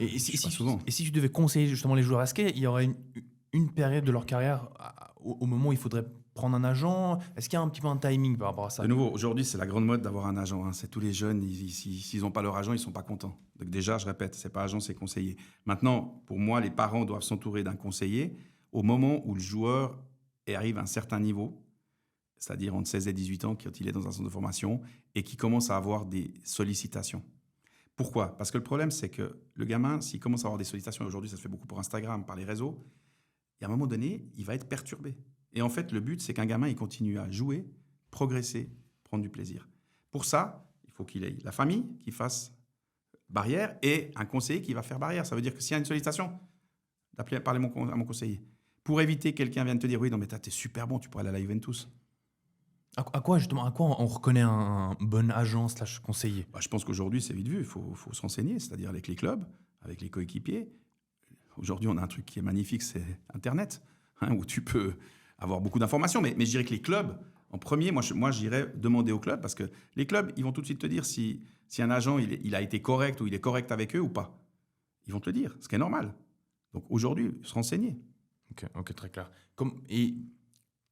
A: Et si
B: souvent.
A: Et si tu devais conseiller justement les joueurs, est-ce qu'il y aurait une période de leur carrière au moment où il faudrait prendre un agent? Est-ce qu'il y a un petit peu un timing par rapport à ça?
B: De nouveau, aujourd'hui, c'est la grande mode d'avoir un agent. Hein. C'est tous les jeunes, s'ils n'ont pas leur agent, ils ne sont pas contents. Donc déjà, je répète, ce n'est pas agent, c'est conseiller. Maintenant, pour moi, les parents doivent s'entourer d'un conseiller au moment où le joueur arrive à un certain niveau, c'est-à-dire entre 16 et 18 ans, quand il est dans un centre de formation, et qui commence à avoir des sollicitations. Pourquoi ? Parce que le problème, c'est que le gamin, s'il commence à avoir des sollicitations, aujourd'hui, ça se fait beaucoup pour Instagram, par les réseaux, et à un moment donné, il va être perturbé. Et en fait, le but, c'est qu'un gamin, il continue à jouer, progresser, prendre du plaisir. Pour ça, il faut qu'il ait la famille qui fasse barrière et un conseiller qui va faire barrière. Ça veut dire que s'il y a une sollicitation, parler à mon conseiller. Pour éviter que quelqu'un vienne te dire « Oui, non, mais t'es super bon, tu pourrais aller à la Juventus ».
A: À quoi on reconnaît un bon agent / conseiller?
B: Je pense qu'aujourd'hui, c'est vite vu. Il faut se renseigner, c'est-à-dire avec les clubs, avec les coéquipiers. Aujourd'hui, on a un truc qui est magnifique, c'est Internet, où tu peux avoir beaucoup d'informations. Mais je dirais que les clubs, en premier, moi j'irais demander aux clubs, parce que les clubs, ils vont tout de suite te dire si un agent il a été correct ou il est correct avec eux ou pas. Ils vont te le dire, ce qui est normal. Donc aujourd'hui, se renseigner.
A: Ok, très clair. Et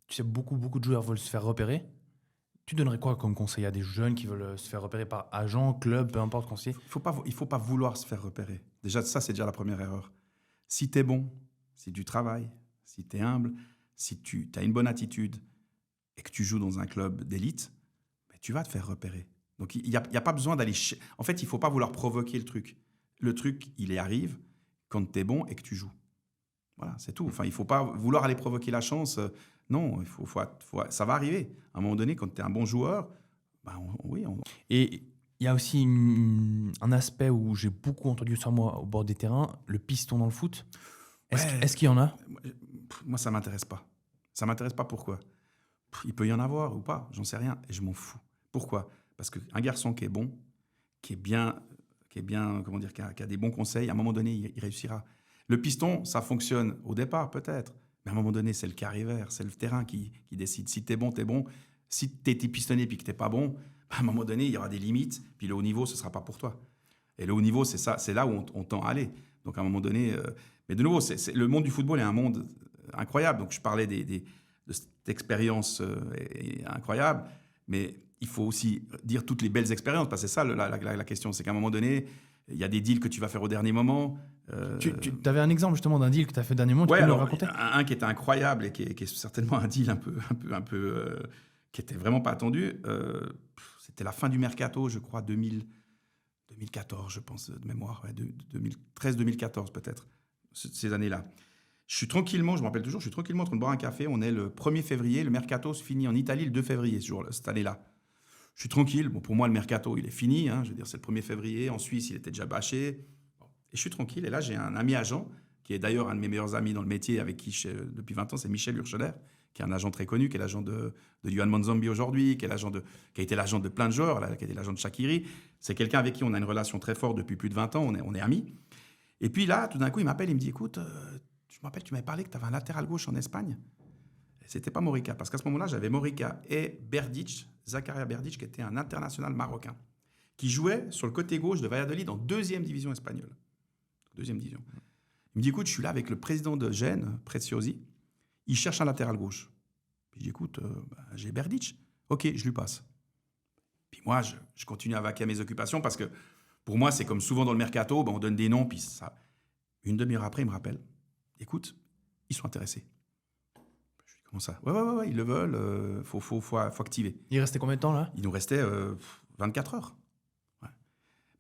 A: tu sais, beaucoup de joueurs veulent se faire repérer. Tu donnerais quoi comme conseil à des jeunes qui veulent se faire repérer par agent, club, peu importe, conseiller?
B: Il faut pas vouloir se faire repérer. Déjà, ça, c'est déjà la première erreur. Si tu es bon, si tu travailles, si tu es humble, si tu as une bonne attitude et que tu joues dans un club d'élite, tu vas te faire repérer. Donc, il n'y a pas besoin d'aller... En fait, il ne faut pas vouloir provoquer le truc. Le truc, il arrive quand tu es bon et que tu joues. Voilà, c'est tout. Enfin, il ne faut pas vouloir aller provoquer la chance. Non, ça va arriver. À un moment donné, quand tu es un bon joueur, oui.
A: Et il y a aussi un aspect où j'ai beaucoup entendu ça, moi, au bord des terrains, le piston dans le foot. Est-ce qu'il y en a?
B: Moi, ça ne m'intéresse pas. Ça ne m'intéresse pas, pourquoi? Il peut y en avoir ou pas, j'en sais rien, et je m'en fous. Pourquoi? Parce qu'un garçon qui est bon, qui est bien, comment dire, qui a des bons conseils, à un moment donné, il réussira. Le piston, ça fonctionne au départ, peut-être. Mais à un moment donné, c'est le carré vert, c'est le terrain qui décide. Si t'es bon, t'es bon. Si t'es pistonné et que t'es pas bon, à un moment donné, il y aura des limites. Puis le haut niveau, ce sera pas pour toi. Et le haut niveau, c'est ça, c'est là où on tend à aller. Donc à un moment donné, mais de nouveau, le monde du football est un monde incroyable. Donc je parlais de cette expérience incroyable, mais il faut aussi dire toutes les belles expériences, parce que c'est ça la question. C'est qu'à un moment donné, il y a des deals que tu vas faire au dernier moment.
A: Tu avais un exemple justement d'un deal que tu as fait dernièrement, tu peux nous raconter?
B: Un qui était incroyable et qui est certainement un deal un peu qui était vraiment pas attendu. C'était la fin du mercato, je crois, 2014, je pense, de mémoire, 2013-2014 peut-être, ces années-là. Je me rappelle toujours, je suis tranquillement en train de boire un café. On est le 1er février, le mercato se finit en Italie le 2 février, cette année-là. Je suis tranquille. Bon, pour moi, le mercato, il est fini. Je veux dire, c'est le 1er février. En Suisse, il était déjà bâché. Et je suis tranquille. Et là, j'ai un ami agent, qui est d'ailleurs un de mes meilleurs amis dans le métier, avec qui depuis 20 ans, c'est Michel Urcheler, qui est un agent très connu, qui est l'agent de Yohan Manzambi aujourd'hui, qui a été l'agent de plein de joueurs, là, qui a été l'agent de Shaqiri. C'est quelqu'un avec qui on a une relation très forte depuis plus de 20 ans, on est amis. Et puis là, tout d'un coup, il m'appelle, il me dit, écoute, je me rappelle, tu m'avais parlé que tu avais un latéral gauche en Espagne. Et c'était pas Morica, parce qu'à ce moment-là, j'avais Morica et Berdic, Zakaria Berdic, qui était un international marocain, qui jouait sur le côté gauche de Valladolid en 2e division espagnole. 2e division. Il me dit, écoute, je suis là avec le président de Gênes, Preziosi, il cherche un latéral gauche. Puis je dis, écoute, j'ai Berdic. Ok, je lui passe. Puis moi, je continue à vaquer à mes occupations, parce que pour moi, c'est comme souvent dans le mercato, on donne des noms, puis ça. Une demi-heure après, il me rappelle, écoute, ils sont intéressés. Je lui dis, comment ça ? Ouais, ils le veulent, faut activer.
A: Il restait combien de temps là ?
B: Il nous restait 24 heures. Ouais.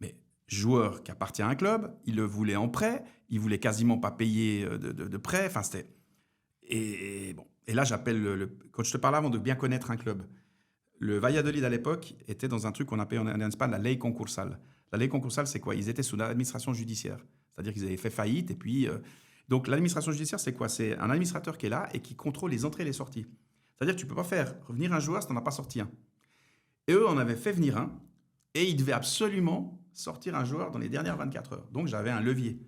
B: Mais joueur qui appartient à un club, il le voulait en prêt, il voulait quasiment pas payer de prêt. Enfin, c'était... Et là, j'appelle quand je te parlais avant de bien connaître un club, le Valladolid à l'époque était dans un truc qu'on appelle en Espagne la ley concursal. La ley concursal, c'est quoi ? Ils étaient sous l'administration judiciaire. C'est-à-dire qu'ils avaient fait faillite. Et puis, donc, l'administration judiciaire, c'est quoi ? C'est un administrateur qui est là et qui contrôle les entrées et les sorties. C'est-à-dire que tu ne peux pas faire revenir un joueur si tu n'en as pas sorti un. Et eux, on avait fait venir un et ils devaient absolument sortir un joueur dans les dernières 24 heures. Donc, j'avais un levier.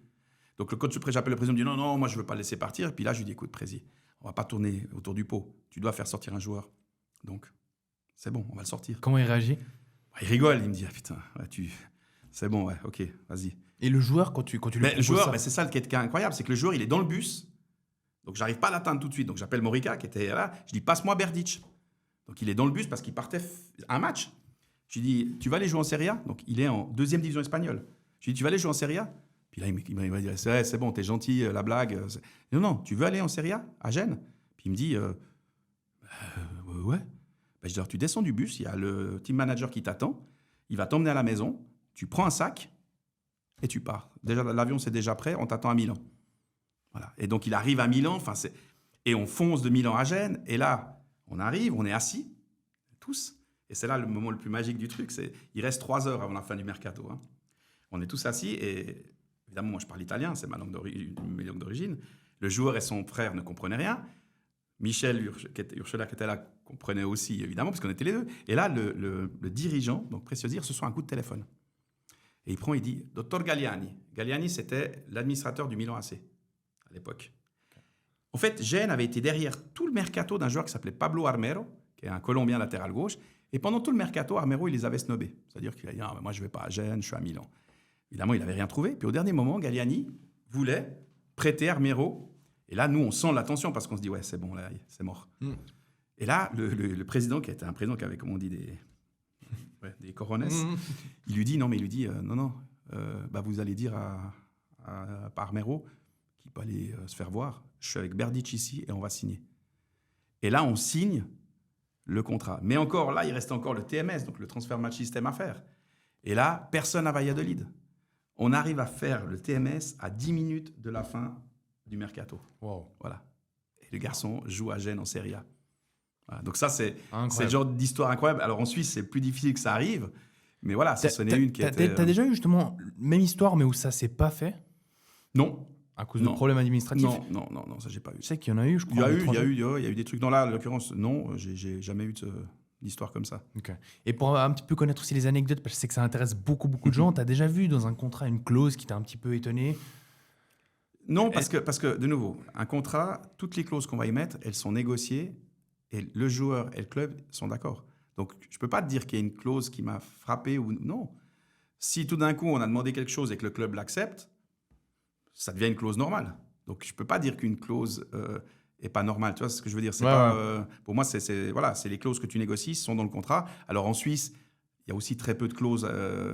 B: Donc, le coach suprême, j'appelle le président, il me dit non, moi, je ne veux pas le laisser partir. Et puis là, je lui dis, écoute, président, on ne va pas tourner autour du pot. Tu dois faire sortir un joueur. Donc, c'est bon, on va le sortir.
A: Comment il réagit ?
B: Il rigole, il me dit, ah, putain, ouais, c'est bon, ouais, ok, vas-y.
A: Et le joueur, quand tu lui proposes
B: Le joueur,
A: ça...
B: c'est ça qui est incroyable, c'est que le joueur, il est dans le bus, donc j'arrive pas à l'atteindre tout de suite. Donc j'appelle Morica, qui était là, je dis, passe-moi Berdic. Donc il est dans le bus parce qu'il partait un match. Je lui dis, tu vas aller jouer en Serie A ? Donc il est en 2e division espagnole. Je lui dis, tu vas aller jouer en Serie A ? Puis là, il m'a dit, c'est bon, t'es gentil, la blague. Non, tu veux aller en Serie A, à Gênes ? Puis il me dit, ouais. Ben, je dis, alors tu descends du bus, il y a le team manager qui t'attend, il va t'emmener à la maison, tu prends un sac et tu pars. Déjà, l'avion, c'est déjà prêt, on t'attend à Milan. Voilà. Et donc, il arrive à Milan, et on fonce de Milan à Gênes, et là, on arrive, on est assis, tous, et c'est là le moment le plus magique du truc, il reste 3 heures avant la fin du mercato. Hein. On est tous assis, et évidemment, moi, je parle italien, c'est mes langues d'origine. Le joueur et son frère ne comprenaient rien. Michel Urcheler, qui était là, comprenait aussi, évidemment, parce qu'on était les deux. Et là, le dirigeant, donc Preziosi, reçoit un coup de téléphone. Et il prend, il dit, Dr Galliani. Galliani, c'était l'administrateur du Milan AC, à l'époque. Okay. En fait, Gênes avait été derrière tout le mercato d'un joueur qui s'appelait Pablo Armero, qui est un Colombien latéral gauche. Et pendant tout le mercato, Armero, il les avait snobés. C'est-à-dire qu'il a dit, moi, je ne vais pas à Gênes, je suis à Milan. Évidemment, il n'avait rien trouvé. Puis au dernier moment, Galliani voulait prêter Armero. Et là, nous, on sent la tension parce qu'on se dit, ouais, c'est bon, là, c'est mort. Et là, le président, qui était un président qui avait, comme on dit, des coronesses, il lui dit, non, vous allez dire à Armero qu'il peut aller se faire voir. Je suis avec Berdic ici et on va signer. Et là, on signe le contrat. Mais encore, là, il reste encore le TMS, donc le Transfer Match System à faire. Et là, personne à Valladolid. On arrive à faire le TMS à 10 minutes de la fin du mercato.
A: Wow.
B: Voilà. Et le garçon joue à Gênes en Serie A. Voilà. Donc ça, c'est le genre d'histoire incroyable. Alors en Suisse, c'est plus difficile que ça arrive. Mais voilà, ce n'est une qui était...
A: T'as déjà eu justement même histoire, mais où ça s'est pas fait ?
B: Non.
A: À cause de problèmes administratifs ?
B: Non, ça, j'ai pas eu.
A: Je sais qu'il y en a eu, je crois.
B: Il y a eu des trucs. Là, en l'occurrence, non, j'ai jamais eu d'histoire comme ça.
A: Okay. Et pour un petit peu connaître aussi les anecdotes, parce que je sais que ça intéresse beaucoup de gens, t'as déjà vu dans un contrat une clause qui t'a un petit peu étonné ?
B: Non, parce que, de nouveau, un contrat, toutes les clauses qu'on va y mettre, elles sont négociées et le joueur et le club sont d'accord. Donc, je ne peux pas te dire qu'il y a une clause qui m'a frappé ou non. Si tout d'un coup, on a demandé quelque chose et que le club l'accepte, ça devient une clause normale. Donc, je ne peux pas dire qu'une clause n'est pas normale. Tu vois ce que je veux dire ? Pour moi, c'est les clauses que tu négocies sont dans le contrat. Alors, en Suisse, il y a aussi très peu de clauses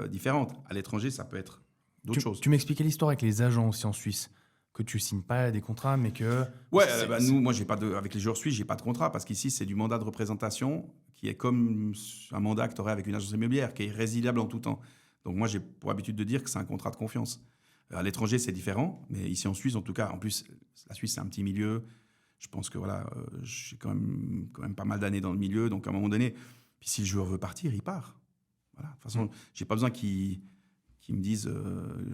B: différentes. À l'étranger, ça peut être d'autres choses.
A: Tu m'expliquais l'histoire avec les agents aussi en Suisse, que tu signes pas des contrats, mais que...
B: Ouais, moi, avec les joueurs suisses, j'ai pas de contrat, parce qu'ici, c'est du mandat de représentation qui est comme un mandat que tu aurais avec une agence immobilière, qui est résiliable en tout temps. Donc moi, j'ai pour habitude de dire que c'est un contrat de confiance. À l'étranger, c'est différent, mais ici en Suisse, en tout cas, en plus, la Suisse, c'est un petit milieu. Je pense que j'ai quand même pas mal d'années dans le milieu, donc à un moment donné, puis si le joueur veut partir, il part. Voilà. De toute façon, j'ai pas besoin qu'il qui me disent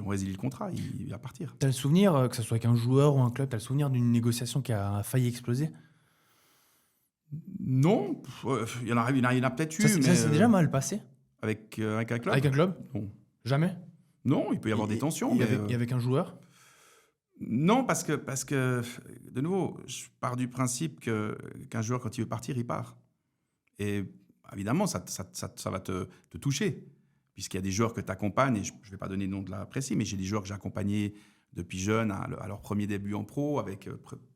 B: on résilie le contrat, il va partir.
A: Tu as le souvenir, que ce soit avec un joueur ou un club, tu as le souvenir d'une négociation qui a failli exploser?
B: Non, il y en a peut-être eu,
A: Ça,
B: mais
A: c'est déjà mal passé
B: avec un club.
A: avec un club?
B: Non.
A: Jamais?
B: Non, il peut y avoir des tensions, mais
A: Et avec un joueur?
B: non, parce que de nouveau, je pars du principe qu'un joueur, quand il veut partir, il part. Et évidemment, ça va te toucher, puisqu'il y a des joueurs que tu accompagnes, et je ne vais pas donner le nom de la précis, mais j'ai des joueurs que j'ai accompagnés depuis jeune à leur premier début en pro, avec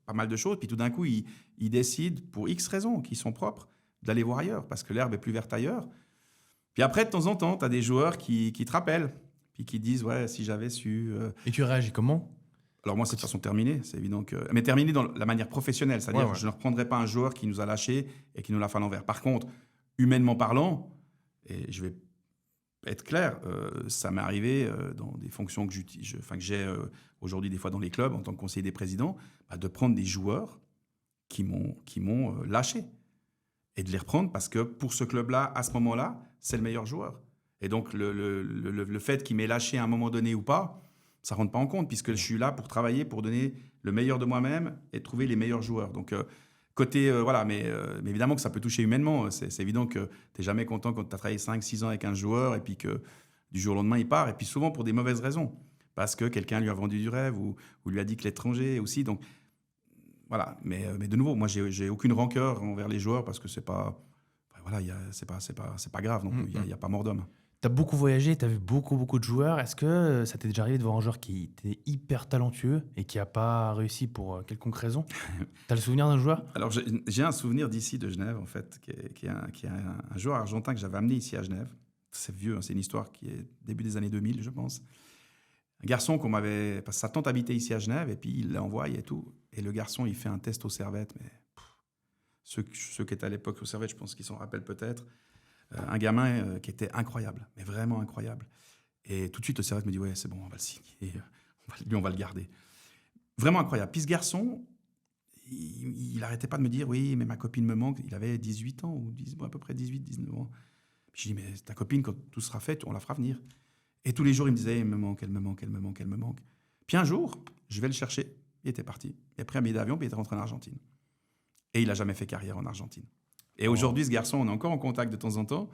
B: pas mal de choses. Puis tout d'un coup, ils décident, pour X raisons qui sont propres, d'aller voir ailleurs, parce que l'herbe est plus verte ailleurs. Puis après, de temps en temps, tu as des joueurs qui te rappellent, puis qui disent « Ouais, si j'avais su…
A: Et tu réagis comment?
B: Alors moi, c'est de façon terminée, c'est évident que… Mais terminée dans la manière professionnelle, c'est-à-dire
A: Ouais.
B: que je ne reprendrai pas un joueur qui nous a lâchés et qui nous l'a fait à l'envers. Par contre, humainement parlant, et je vais être clair, ça m'est arrivé dans des fonctions que j'ai aujourd'hui des fois dans les clubs en tant que conseiller des présidents, de prendre des joueurs qui m'ont lâché et de les reprendre parce que pour ce club-là, à ce moment-là, c'est le meilleur joueur. Et donc le fait qu'il m'ait lâché à un moment donné ou pas, ça ne rentre pas en compte puisque je suis là pour travailler, pour donner le meilleur de moi-même et trouver les meilleurs joueurs. Donc voilà, mais évidemment que ça peut toucher humainement. C'est évident que tu n'es jamais content quand tu as travaillé 5-6 ans avec un joueur et puis que du jour au lendemain, il part. Et puis souvent pour des mauvaises raisons. Parce que quelqu'un lui a vendu du rêve ou lui a dit que l'étranger aussi. Donc voilà, mais de nouveau, moi, j'ai aucune rancœur envers les joueurs parce que c'est pas… Voilà, c'est pas grave non plus. Il n'y a pas mort d'homme.
A: Tu as beaucoup voyagé, tu as vu beaucoup de joueurs. Est-ce que ça t'est déjà arrivé de voir un joueur qui était hyper talentueux et qui n'a pas réussi pour quelconque raison? Tu as le souvenir d'un joueur?
B: Alors, j'ai un souvenir d'ici, de Genève, en fait, qui est un joueur argentin que j'avais amené ici à Genève. C'est vieux, hein, c'est une histoire qui est début des années 2000, je pense. Un garçon parce que sa tante habitait ici à Genève, et puis il l'envoie et tout. Et le garçon, il fait un test aux Servettes, mais ceux qui étaient à l'époque aux Servettes, je pense qu'ils s'en rappellent peut-être. Un gamin qui était incroyable, mais vraiment incroyable. Et tout de suite, le Servette me dit « Ouais, c'est bon, on va le signer, on va le garder. » Vraiment incroyable. Puis ce garçon, il n'arrêtait pas de me dire « Oui, mais ma copine me manque. » Il avait 18 ans, à peu près 18-19 ans. Puis je dis « Mais ta copine, quand tout sera fait, on la fera venir. » Et tous les jours, il me disait « Elle me manque, elle me manque, elle me manque, elle me manque. » Puis un jour, je vais le chercher. Il était parti. Il a pris un billet d'avion, puis il était rentré en Argentine. Et il n'a jamais fait carrière en Argentine. Et aujourd'hui, ce garçon, on est encore en contact de temps en temps.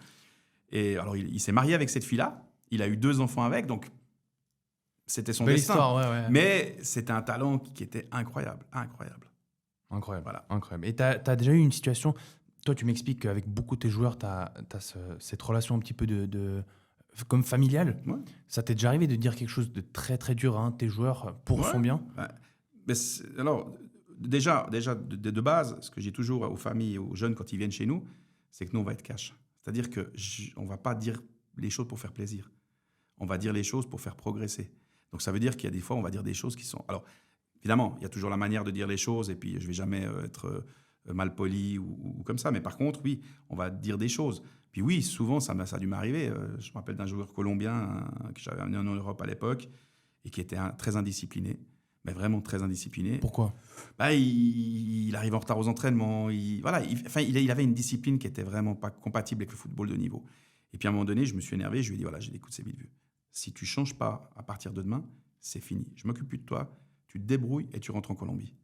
B: Et alors, il s'est marié avec cette fille-là. Il a eu 2 enfants avec, donc c'était son
A: Belle
B: destin.
A: histoire, ouais.
B: Mais c'était un talent qui était incroyable.
A: Incroyable. Et tu as déjà eu une situation, toi tu m'expliques qu'avec beaucoup de tes joueurs, tu as cette relation un petit peu comme familiale.
B: Ouais.
A: Ça t'est déjà arrivé de dire quelque chose de très très dur à un de tes joueurs pour son bien?
B: Ouais. Mais alors, déjà de base, ce que j'ai toujours aux familles et aux jeunes quand ils viennent chez nous, c'est que nous, on va être cash. C'est-à-dire qu'on ne va pas dire les choses pour faire plaisir. On va dire les choses pour faire progresser. Donc ça veut dire qu'il y a des fois, on va dire des choses qui sont… Alors, évidemment, il y a toujours la manière de dire les choses et puis je ne vais jamais être mal poli ou comme ça. Mais par contre, oui, on va dire des choses. Puis oui, souvent, ça a dû m'arriver. Je me rappelle d'un joueur colombien que j'avais amené en Europe à l'époque et qui était très indiscipliné. Mais vraiment très indiscipliné.
A: Pourquoi?
B: Il arrive en retard aux entraînements. Il avait une discipline qui n'était vraiment pas compatible avec le football de haut niveau. Et puis à un moment donné, je me suis énervé. Je lui ai dit, voilà, j'ai des coups de séville vue. Si tu ne changes pas à partir de demain, c'est fini. Je ne m'occupe plus de toi. Tu te débrouilles et tu rentres en Colombie.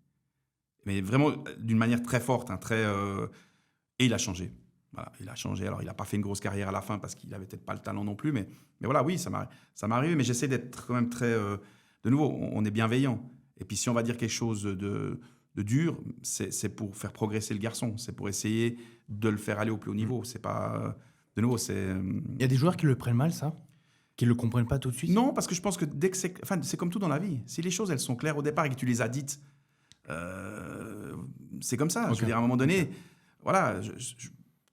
B: Mais vraiment d'une manière très forte. Et il a changé. Voilà, il a changé. Alors, il n'a pas fait une grosse carrière à la fin parce qu'il n'avait peut-être pas le talent non plus. Mais voilà, oui, ça m'est arrivé. Mais j'essaie d'être quand même très… de nouveau, on est bienveillant. Et puis, si on va dire quelque chose de dur, c'est pour faire progresser le garçon. C'est pour essayer de le faire aller au plus haut niveau. C'est pas… de nouveau, c'est…
A: Il y a des joueurs qui le prennent mal, ça? Qui ne le comprennent pas tout de suite?
B: Non, parce que je pense que dès que c'est comme tout dans la vie. Si les choses, elles sont claires au départ et que tu les as dites, c'est comme ça.
A: Okay.
B: Je veux dire, à un moment donné, voilà…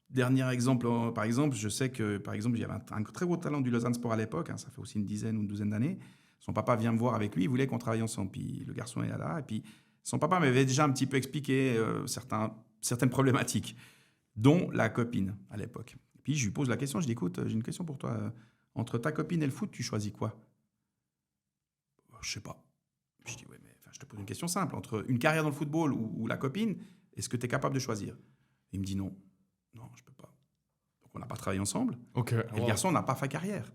B: Dernier exemple, par exemple, je sais que il y avait un très gros talent du Lausanne Sport à l'époque, ça fait aussi une dizaine ou une douzaine d'années. Son papa vient me voir avec lui, il voulait qu'on travaille ensemble. Puis le garçon est là, et puis son papa m'avait déjà un petit peu expliqué certaines problématiques, dont la copine à l'époque. Puis je lui pose la question, je dis écoute, j'ai une question pour toi. Entre ta copine et le foot, tu choisis quoi? Je sais pas. Je dis ouais, mais je te pose une question simple. Entre une carrière dans le football ou la copine, est-ce que tu es capable de choisir? Il me dit non. Non, je peux pas. Donc on n'a pas travaillé ensemble.
A: Okay.
B: Et le garçon n'a pas fait carrière.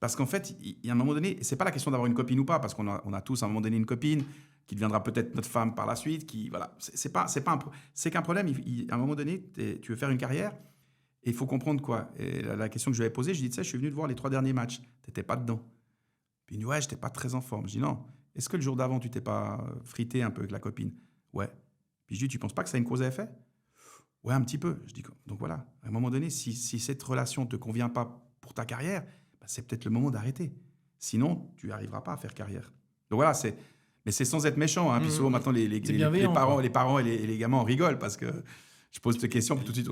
B: Parce qu'en fait, il y a un moment donné, c'est pas la question d'avoir une copine ou pas, parce on a tous à un moment donné une copine qui deviendra peut-être notre femme par la suite, voilà, c'est qu'un problème. À un moment donné, tu veux faire une carrière et il faut comprendre quoi. Et la question que je lui avais posée, je lui ai dit, tu sais, je suis venu te voir les 3 derniers matchs, t'étais pas dedans. Puis il me dit, ouais, j'étais pas très en forme. Je dis non. Est-ce que le jour d'avant, tu t'es pas frité un peu avec la copine? Ouais. Puis je dis, tu penses pas que ça a une cause à effet? Ouais, un petit peu. Je dis, donc voilà, à un moment donné, si cette relation te convient pas pour ta carrière, bah, c'est peut-être le moment d'arrêter. Sinon, tu n'arriveras pas à faire carrière. Donc voilà, mais c'est sans être méchant. Hein. Puis souvent, maintenant, les parents et les gamins en rigolent parce que je pose cette question puis tout de suite.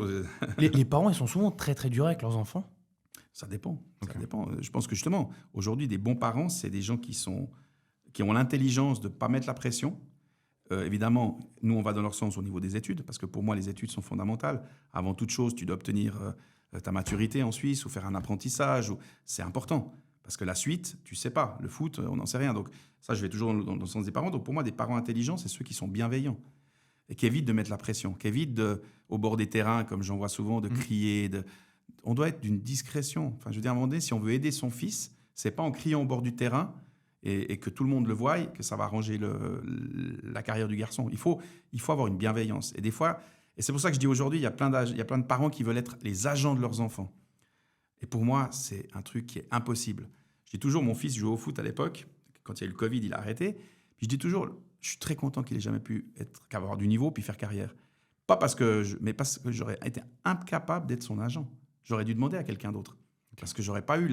A: Les parents, ils sont souvent très, très durs avec leurs enfants.
B: Ça dépend.
A: Okay.
B: Ça dépend. Je pense que justement, aujourd'hui, des bons parents, c'est des gens qui ont l'intelligence de ne pas mettre la pression. Évidemment, nous, on va dans leur sens au niveau des études, parce que pour moi, les études sont fondamentales. Avant toute chose, tu dois obtenir ta maturité en Suisse ou faire un apprentissage. C'est important, parce que la suite, tu ne sais pas. Le foot, on n'en sait rien. Donc ça, je vais toujours dans le sens des parents. Donc pour moi, des parents intelligents, c'est ceux qui sont bienveillants et qui évitent de mettre la pression, qui évitent au bord des terrains, comme j'en vois souvent, de crier. On doit être d'une discrétion. Enfin, je veux dire, à un moment donné, si on veut aider son fils, ce n'est pas en criant au bord du terrain et que tout le monde le voie, que ça va arranger la carrière du garçon. Il faut avoir une bienveillance. Et des fois, et c'est pour ça que je dis aujourd'hui, il y a plein de parents qui veulent être les agents de leurs enfants. Et pour moi, c'est un truc qui est impossible. Je dis toujours, mon fils jouait au foot à l'époque. Quand il y a eu le Covid, il a arrêté. Puis je dis toujours, je suis très content qu'il ait jamais pu avoir du niveau puis faire carrière. Mais parce que j'aurais été incapable d'être son agent. J'aurais dû demander à quelqu'un d'autre. Parce que j'aurais pas eu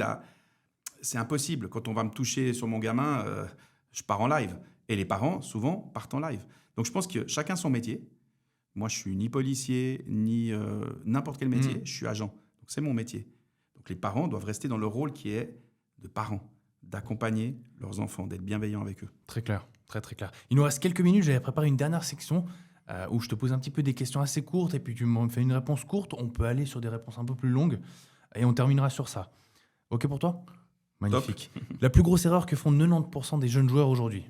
B: C'est impossible. Quand on va me toucher sur mon gamin, je pars en live. Et les parents, souvent, partent en live. Donc, je pense que chacun son métier. Moi, je suis ni policier, ni n'importe quel métier. Je suis agent. Donc, c'est mon métier. Donc, les parents doivent rester dans leur rôle qui est de parents, d'accompagner leurs enfants, d'être bienveillants avec eux.
A: Très clair, très, très clair. Il nous reste quelques minutes. J'avais préparé une dernière section où je te pose un petit peu des questions assez courtes et puis tu me fais une réponse courte. On peut aller sur des réponses un peu plus longues et on terminera sur ça. OK pour toi ? Magnifique. La plus grosse erreur que font 90% des jeunes joueurs aujourd'hui?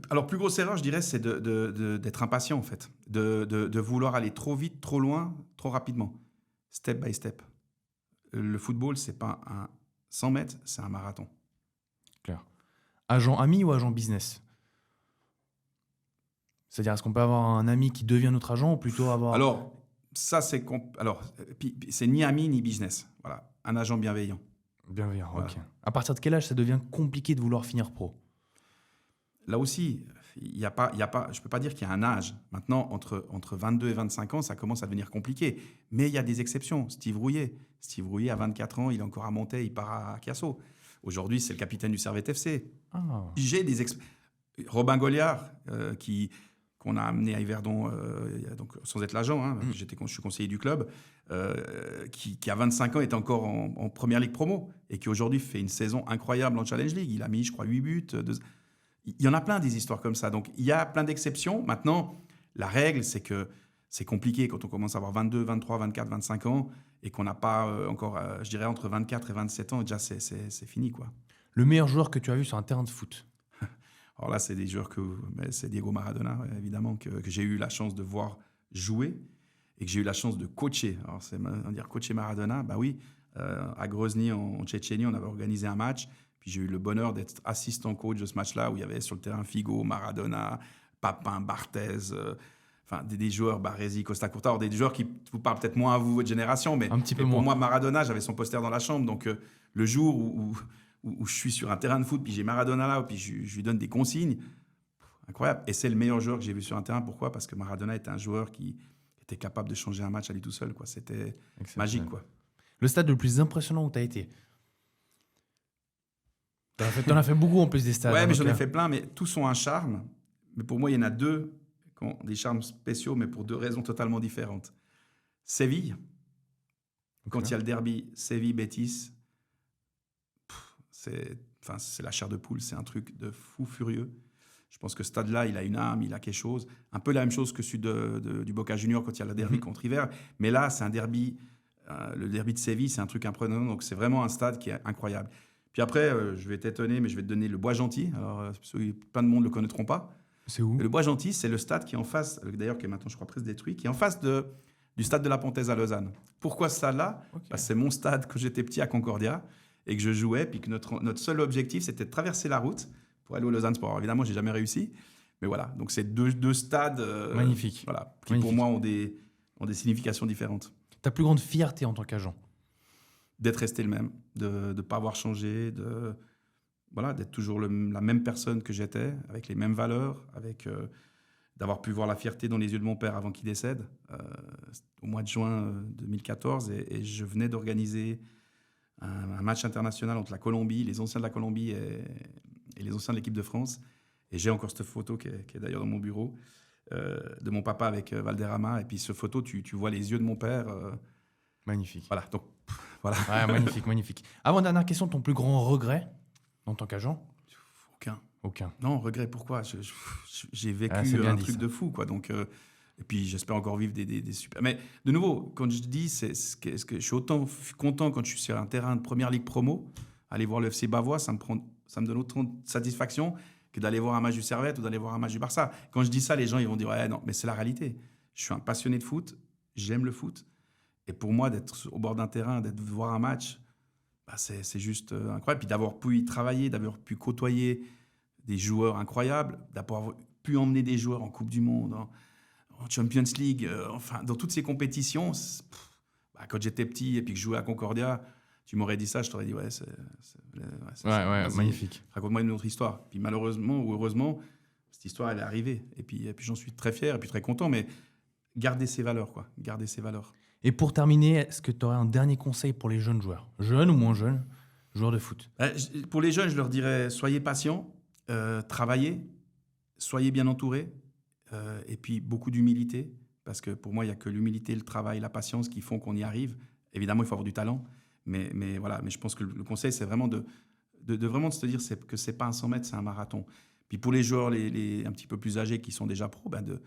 B: Alors, plus grosse erreur, je dirais, c'est d'être impatient, en fait. De vouloir aller trop vite, trop loin, trop rapidement. Step by step. Le football, c'est pas un 100 mètres, c'est un marathon.
A: Clair. Agent ami ou agent business? C'est-à-dire, est-ce qu'on peut avoir un ami qui devient notre agent ou plutôt avoir...
B: Alors, ça, c'est ni ami ni business. Voilà. Un agent bienveillant.
A: Bienveillant,
B: voilà.
A: OK. À partir de quel âge ça devient compliqué de vouloir finir pro?
B: Là aussi, je ne peux pas dire qu'il y a un âge. Maintenant, entre 22 et 25 ans, ça commence à devenir compliqué. Mais il y a des exceptions. Steve Rouillet, à 24 ans, il est encore à Montaix, il part à Chiasso. Aujourd'hui, c'est le capitaine du Servette FC.
A: Ah.
B: J'ai Robin Goliard, qu'on a amené à Yverdon, donc, sans être l'agent, hein, je suis conseiller du club, qui à 25 ans est encore en Première Ligue Promo et qui aujourd'hui fait une saison incroyable en Challenge League. Il a mis, je crois, 8 buts. Il y en a plein des histoires comme ça. Donc, il y a plein d'exceptions. Maintenant, la règle, c'est que c'est compliqué quand on commence à avoir 22, 23, 24, 25 ans et qu'on n'a pas encore, je dirais, entre 24 et 27 ans. Déjà, c'est fini, quoi.
A: Le meilleur joueur que tu as vu sur un terrain de foot?
B: Alors là, c'est des joueurs c'est Diego Maradona, évidemment, que j'ai eu la chance de voir jouer et que j'ai eu la chance de coacher. Alors, coacher Maradona, bah oui, à Grozny, en Tchétchénie, on avait organisé un match. Puis j'ai eu le bonheur d'être assistant coach de ce match-là, où il y avait sur le terrain Figo, Maradona, Papin, Barthez, des joueurs, Baresi, Costa Curta, alors des joueurs qui vous parlent peut-être moins à vous, votre génération, mais pour moi, Maradona, j'avais son poster dans la chambre. Donc le jour où je suis sur un terrain de foot, puis j'ai Maradona là, puis je lui donne des consignes, incroyable. Et c'est le meilleur joueur que j'ai vu sur un terrain. Pourquoi? Parce que Maradona était un joueur qui était capable de changer un match à lui tout seul, quoi. C'était magique, quoi.
A: Le stade le plus impressionnant où tu as été? T'en as fait beaucoup en plus des stades.
B: Ouais, mais j'en ai fait plein, mais tous ont un charme. Mais pour moi, il y en a deux qui ont des charmes spéciaux, mais pour deux raisons totalement différentes. Séville, quand il y a le derby Séville-Bétis, c'est la chair de poule, c'est un truc de fou furieux. Je pense que ce stade-là, il a une âme, il a quelque chose. Un peu la même chose que celui du Boca Junior quand il y a le derby contre River. Mais là, c'est un derby, le derby de Séville, c'est un truc impressionnant. Donc, c'est vraiment un stade qui est incroyable. Puis après, je vais t'étonner, mais je vais te donner le Bois-Gentil. Alors, plein de monde ne le connaîtront pas.
A: C'est où?
B: Le Bois-Gentil, c'est le stade qui est en face, d'ailleurs qui est maintenant, je crois, presque détruit, qui est en face de du stade de la Pontaise à Lausanne. Pourquoi ce stade-là?
A: Ok.
B: Parce que c'est mon stade quand j'étais petit à Concordia et que je jouais, puis que notre seul objectif, c'était de traverser la route pour aller au Lausanne Sport. Alors, évidemment, j'ai jamais réussi, mais voilà. Donc, c'est deux stades
A: Magnifique.
B: voilà, qui,
A: Magnifique.
B: pour moi, ont des significations différentes.
A: Ta plus grande fierté en tant qu'agent?
B: D'être resté le même, de ne pas avoir changé, d'être toujours la même personne que j'étais, avec les mêmes valeurs, d'avoir pu voir la fierté dans les yeux de mon père avant qu'il décède, au mois de juin 2014. Et je venais d'organiser un match international entre la Colombie, les anciens de la Colombie et les anciens de l'équipe de France. Et j'ai encore cette photo qui est d'ailleurs dans mon bureau, de mon papa avec Valderrama. Et puis cette photo, tu vois les yeux de mon père.
A: Magnifique.
B: Voilà, donc voilà.
A: Ouais, magnifique, magnifique. Avant-dernière question, ton plus grand regret en tant qu'agent?
B: Aucun.
A: Aucun.
B: Non, regret, pourquoi? J'ai vécu
A: c'est bien
B: un
A: dit,
B: truc
A: ça.
B: de fou, quoi. Donc, et puis, j'espère encore vivre des super... Mais de nouveau, quand je dis, c'est ce que je suis autant content quand je suis sur un terrain de première ligue promo, aller voir le FC Bavois, ça me donne autant de satisfaction que d'aller voir un match du Servette ou d'aller voir un match du Barça. Quand je dis ça, les gens ils vont dire ouais, non, mais c'est la réalité. Je suis un passionné de foot, j'aime le foot. Et pour moi, d'être au bord d'un terrain, d'être voir un match, bah, c'est juste incroyable. Puis d'avoir pu y travailler, d'avoir pu côtoyer des joueurs incroyables, d'avoir pu emmener des joueurs en Coupe du Monde, en Champions League, enfin, dans toutes ces compétitions. Quand j'étais petit et puis que je jouais à Concordia, tu m'aurais dit ça, je t'aurais dit ouais,
A: Ouais, magnifique.
B: raconte-moi une autre histoire. Puis malheureusement ou heureusement, cette histoire, elle est arrivée. Et puis j'en suis très fier et puis très content. Mais garder ses valeurs, quoi. Garder ses valeurs.
A: Et pour terminer, est-ce que tu aurais un dernier conseil pour les jeunes joueurs? Jeunes ou moins jeunes, joueurs de foot?
B: Pour les jeunes, je leur dirais soyez patients, travaillez, soyez bien entourés, et puis beaucoup d'humilité, parce que pour moi, il n'y a que l'humilité, le travail, la patience qui font qu'on y arrive. Évidemment, il faut avoir du talent, mais voilà. Mais je pense que le conseil, c'est vraiment de vraiment de se dire que c'est pas un 100 mètres, c'est un marathon. Puis pour les joueurs un petit peu plus âgés qui sont déjà pros, de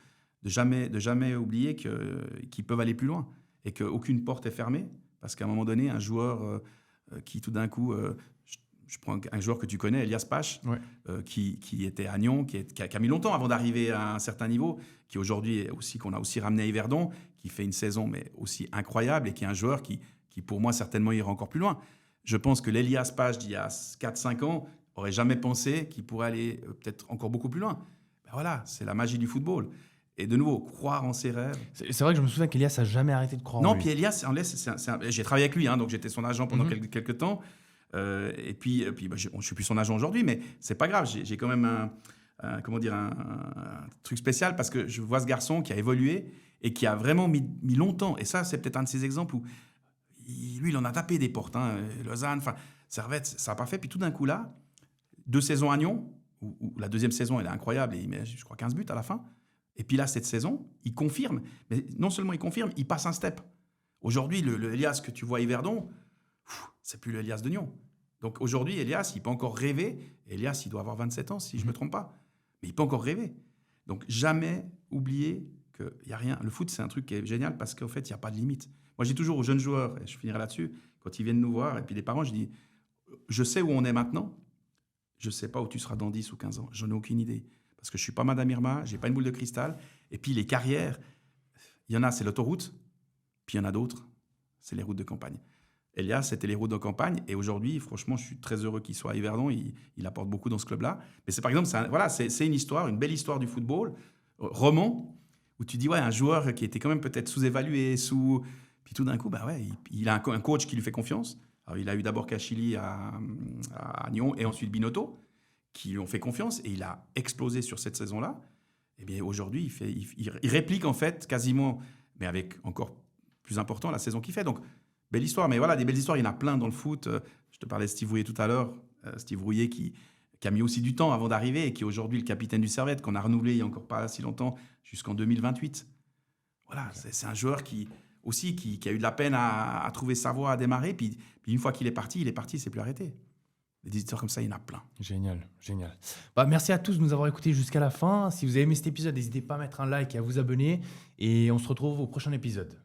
B: jamais oublier qu'ils peuvent aller plus loin et qu'aucune porte est fermée, parce qu'à un moment donné, un joueur qui tout d'un coup, je prends un joueur que tu connais, Elias Pache,
A: Ouais.
B: qui était à Nyon, qui a mis longtemps avant d'arriver à un certain niveau, qui aujourd'hui est aussi, qu'on a aussi ramené à Yverdon, qui fait une saison mais aussi incroyable et qui est un joueur qui pour moi certainement ira encore plus loin. Je pense que l'Elias Pache d'il y a 4-5 ans aurait jamais pensé qu'il pourrait aller peut-être encore beaucoup plus loin. Ben voilà, c'est la magie du football. Et de nouveau, croire en ses rêves.
A: C'est vrai que je me souviens qu'Elias n'a jamais arrêté de croire en
B: Non,
A: lui.
B: puis Elias, j'ai travaillé avec lui, hein, donc j'étais son agent pendant
A: Mhm.
B: quelques temps. Et puis je ne suis plus son agent aujourd'hui, mais c'est pas grave. J'ai quand même un truc spécial parce que je vois ce garçon qui a évolué et qui a vraiment mis longtemps. Et ça, c'est peut-être un de ces exemples où lui, il en a tapé des portes. Hein, Lausanne, Servette, ça n'a pas fait. Puis tout d'un coup, là, 2 saisons à Nyon, où la deuxième saison, elle est incroyable et il met, je crois, 15 buts à la fin. Et puis là, cette saison, il confirme. Mais non seulement il confirme, il passe un step. Aujourd'hui, le Elias que tu vois à Yverdon, c'est plus le Elias de Nyon. Donc aujourd'hui, Elias, il peut encore rêver. Elias, il doit avoir 27 ans, si je ne me trompe pas. Mais il peut encore rêver. Donc jamais oublier qu'il n'y a rien. Le foot, c'est un truc qui est génial parce qu'en fait, il n'y a pas de limite. Moi, je dis toujours aux jeunes joueurs, et je finirai là-dessus, quand ils viennent nous voir, et puis les parents, je dis, je sais où on est maintenant, je ne sais pas où tu seras dans 10 ou 15 ans. J'en ai aucune idée. Parce que je ne suis pas Madame Irma, je n'ai pas une boule de cristal. Et puis les carrières, il y en a, c'est l'autoroute. Puis il y en a d'autres, c'est les routes de campagne. Elias, c'était les routes de campagne. Et aujourd'hui, franchement, je suis très heureux qu'il soit à Yverdon. Il apporte beaucoup dans ce club-là. Mais c'est par exemple, c'est une histoire, une belle histoire du football, roman, où tu dis, ouais, un joueur qui était quand même peut-être sous-évalué, Puis tout d'un coup, bah ouais, il a un coach qui lui fait confiance. Alors, il a eu d'abord Kachili à Nyon et ensuite Binotto, qui lui ont fait confiance. Et il a explosé sur cette saison-là. Et bien aujourd'hui, il réplique en fait quasiment, mais avec encore plus important, la saison qu'il fait. Donc, belle histoire. Mais voilà, des belles histoires, il y en a plein dans le foot. Je te parlais de Steve Rouillet tout à l'heure. Steve Rouillet qui a mis aussi du temps avant d'arriver et qui est aujourd'hui le capitaine du Servette, qu'on a renouvelé il n'y a encore pas si longtemps, jusqu'en 2028. Voilà, c'est un joueur qui a eu de la peine à trouver sa voie, à démarrer. Puis une fois qu'il est parti, c'est plus arrêté. Des histoires comme ça, il y en a plein.
A: Génial, génial. Bah, merci à tous de nous avoir écoutés jusqu'à la fin. Si vous avez aimé cet épisode, n'hésitez pas à mettre un like et à vous abonner. Et on se retrouve au prochain épisode.